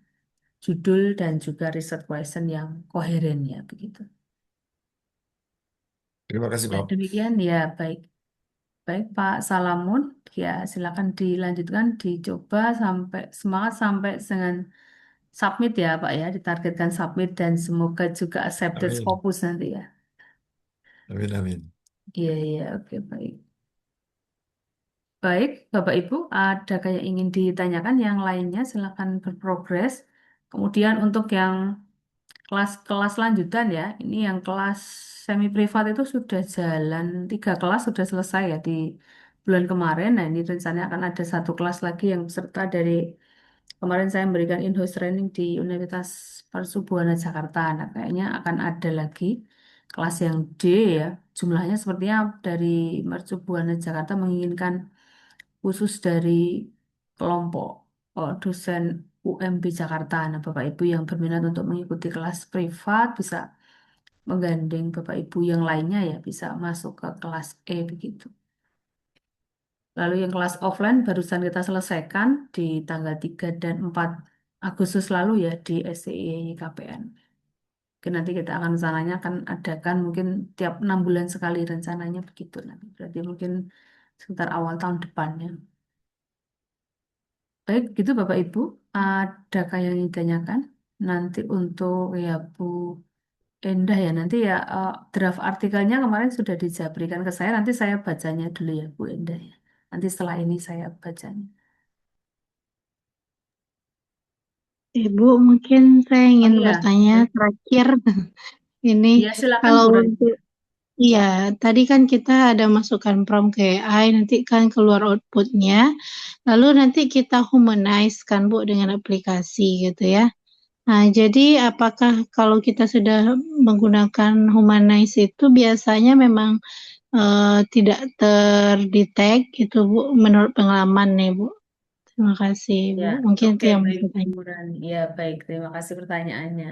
judul dan juga riset question yang koheren ya begitu. Terima kasih, Ya, Prof. demikian ya baik. Baik Pak Salamun, ya silakan dilanjutkan, dicoba sampai semangat sampai dengan submit ya Pak ya, ditargetkan submit dan semoga juga accepted Amin. Scopus nanti ya. Amin, amin. Iya, iya, oke baik. Baik, Bapak Ibu, ada yang ingin ditanyakan yang lainnya silakan berprogres. Kemudian untuk yang kelas-kelas lanjutan ya, ini yang kelas semi privat itu sudah jalan 3 kelas sudah selesai ya di bulan kemarin. Nah ini rencananya akan ada 1 kelas lagi yang peserta dari kemarin saya memberikan in-house training di Universitas Parsubuana Jakarta. Nah kayaknya akan ada lagi kelas yang D ya. Jumlahnya sepertinya dari Mercubuana Jakarta menginginkan khusus dari kelompok dosen UMB Jakarta. Nah, Bapak Ibu yang berminat untuk mengikuti kelas privat bisa menggandeng Bapak Ibu yang lainnya ya bisa masuk ke kelas E begitu. Lalu yang kelas offline barusan kita selesaikan di tanggal 3 dan 4 Agustus lalu ya di STI KPN. Oke, nanti kita akan rencananya akan adakan mungkin tiap 6 bulan sekali rencananya begitu nanti. Berarti mungkin sekitar awal tahun depannya. Baik, gitu Bapak Ibu. Adakah yang ditanyakan? Nanti untuk ya Bu Endah ya, nanti ya draft artikelnya kemarin sudah berikan ke saya. Nanti saya bacanya dulu ya Bu Endah ya. Nanti setelah ini saya bacanya. Ibu, mungkin saya Oh ingin iya, bertanya baik. terakhir ini, Ya silakan kalau Bu Rania. untuk, iya, tadi kan kita ada masukkan prompt ke AI, nanti kan keluar outputnya, lalu nanti kita humanize kan Bu dengan aplikasi gitu ya. Nah, jadi apakah kalau kita sudah menggunakan humanize itu biasanya memang tidak terdetek gitu Bu, menurut pengalaman nih Bu. Terima kasih Ya, Bu. Mungkin itu oke, yang mau baik, saya tanya. Bu Rani. Ya, baik, terima kasih pertanyaannya.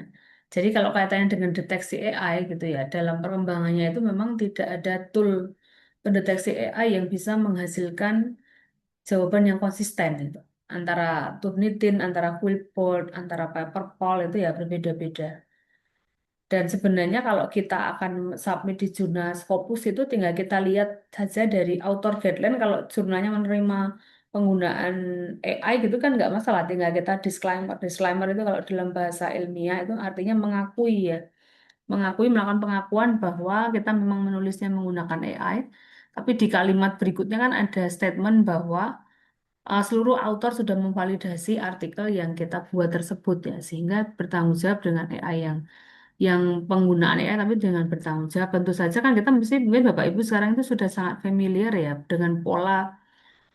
Jadi kalau kaitannya dengan deteksi AI gitu ya, dalam perkembangannya itu memang tidak ada tool pendeteksi AI yang bisa menghasilkan jawaban yang konsisten itu. Antara Turnitin, antara Quillbot, antara Paperpal itu ya berbeda-beda. Dan sebenarnya kalau kita akan submit di jurnal Scopus itu tinggal kita lihat saja dari author guideline kalau jurnalnya menerima penggunaan AI gitu kan nggak masalah. Tinggal kita disclaimer. Disclaimer itu kalau dalam bahasa ilmiah itu artinya mengakui ya. Mengakui melakukan pengakuan bahwa kita memang menulisnya menggunakan AI. Tapi di kalimat berikutnya kan ada statement bahwa seluruh author sudah memvalidasi artikel yang kita buat tersebut ya. Sehingga bertanggung jawab dengan AI yang penggunaan AI tapi dengan bertanggung jawab. Tentu saja kan kita mesti mungkin Bapak Ibu sekarang itu sudah sangat familiar ya dengan pola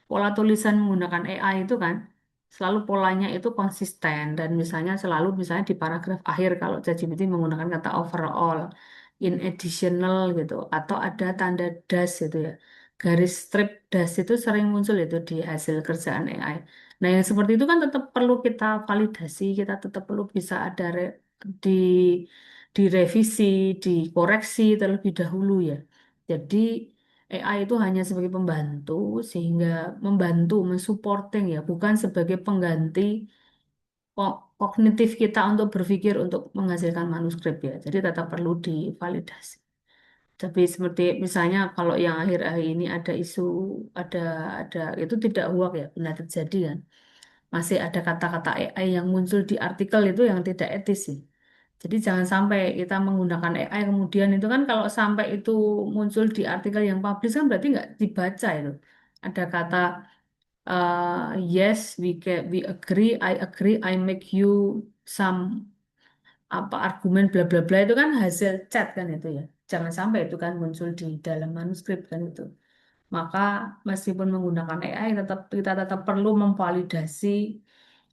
pola tulisan menggunakan AI itu kan. Selalu polanya itu konsisten dan misalnya selalu misalnya di paragraf akhir kalau ChatGPT menggunakan kata overall, in additional gitu atau ada tanda dash gitu ya. Garis strip dash itu sering muncul itu di hasil kerjaan AI. Nah, yang seperti itu kan tetap perlu kita validasi, kita tetap perlu bisa ada di direvisi, dikoreksi terlebih dahulu ya. Jadi AI itu hanya sebagai pembantu sehingga membantu mensupporting ya, bukan sebagai pengganti kognitif kita untuk berpikir untuk menghasilkan manuskrip ya. Jadi tetap perlu divalidasi. Tapi seperti misalnya kalau yang akhir-akhir ini ada isu ada ada itu tidak hoax ya, benar terjadi kan. Masih ada kata-kata AI yang muncul di artikel itu yang tidak etis sih. Jadi jangan sampai kita menggunakan AI kemudian itu kan kalau sampai itu muncul di artikel yang publish kan berarti nggak dibaca itu. Ada kata yes, we agree, I agree, I make you some apa argumen bla bla bla itu kan hasil chat kan itu ya. Jangan sampai itu kan muncul di dalam manuskrip kan itu. Maka meskipun menggunakan AI kita tetap perlu memvalidasi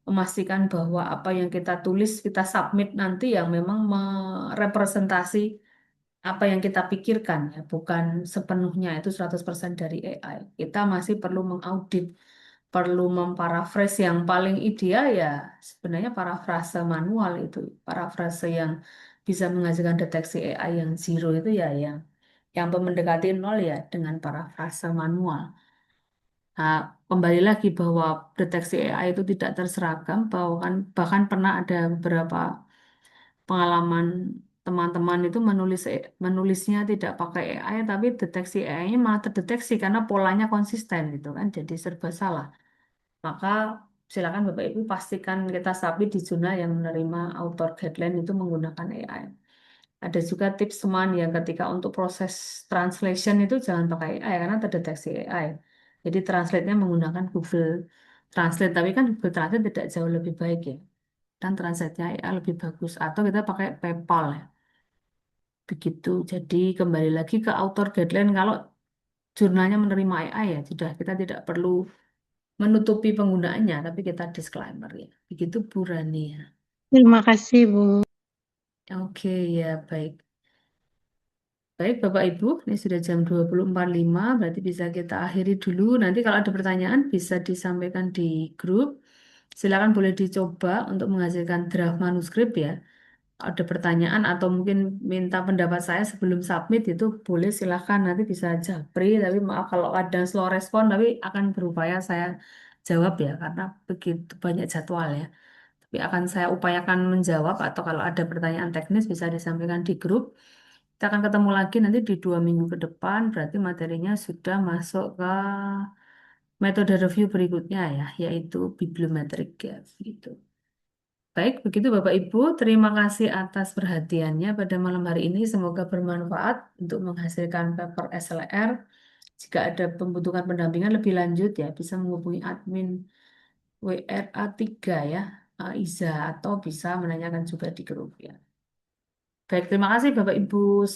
memastikan bahwa apa yang kita tulis kita submit nanti yang memang merepresentasi apa yang kita pikirkan ya bukan sepenuhnya itu 100% dari AI. Kita masih perlu mengaudit, perlu memparafrase yang paling ideal ya sebenarnya parafrase manual itu, parafrase yang bisa menghasilkan deteksi AI yang zero itu ya yang mendekati nol ya dengan parafrase manual. Nah, kembali lagi bahwa deteksi AI itu tidak terseragam, bahwa kan bahkan pernah ada beberapa pengalaman teman-teman itu menulisnya tidak pakai AI, tapi deteksi AI-nya malah terdeteksi karena polanya konsisten gitu kan, jadi serba salah. Maka silakan Bapak Ibu pastikan kita submit di jurnal yang menerima author guideline itu menggunakan AI. Ada juga tips teman yang ketika untuk proses translation itu jangan pakai AI karena terdeteksi AI. Jadi translate-nya menggunakan Google Translate, tapi kan Google Translate tidak jauh lebih baik ya. Dan translate-nya AI lebih bagus. Atau kita pakai PayPal ya. Begitu. Jadi kembali lagi ke author guideline kalau jurnalnya menerima AI ya sudah kita tidak perlu menutupi penggunaannya, tapi kita disclaimer ya. Begitu Bu Rani ya. Terima kasih Bu. Oke ya baik. Baik, Bapak Ibu, ini sudah jam 20.45, berarti bisa kita akhiri dulu. Nanti kalau ada pertanyaan bisa disampaikan di grup. Silakan boleh dicoba untuk menghasilkan draft manuskrip ya. Ada pertanyaan atau mungkin minta pendapat saya sebelum submit itu boleh silakan nanti bisa japri. Tapi maaf kalau kadang slow respon, tapi akan berupaya saya jawab ya karena begitu banyak jadwal ya. Tapi akan saya upayakan menjawab atau kalau ada pertanyaan teknis bisa disampaikan di grup. Kita akan ketemu lagi nanti di 2 minggu ke depan, berarti materinya sudah masuk ke metode review berikutnya ya, yaitu bibliometric ya, gitu. Baik, begitu Bapak Ibu, terima kasih atas perhatiannya pada malam hari ini. Semoga bermanfaat untuk menghasilkan paper SLR. Jika ada pembutuhan pendampingan lebih lanjut ya, bisa menghubungi admin WRA 3 ya. Iza atau bisa menanyakan juga di grup ya. Baik, terima kasih Bapak Ibu.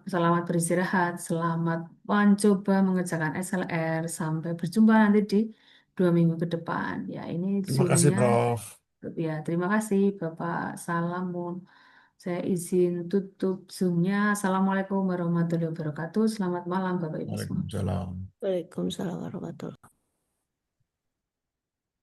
Selamat beristirahat, selamat mencoba mengerjakan SLR. Sampai berjumpa nanti di 2 minggu ke depan. Ya, ini Terima kasih, Zoom-nya. Prof. Ya, terima kasih Bapak. Salamun. Saya izin tutup Zoom-nya. Assalamualaikum warahmatullahi wabarakatuh. Selamat malam Bapak Ibu semua. Waalaikumsalam. Waalaikumsalam warahmatullahi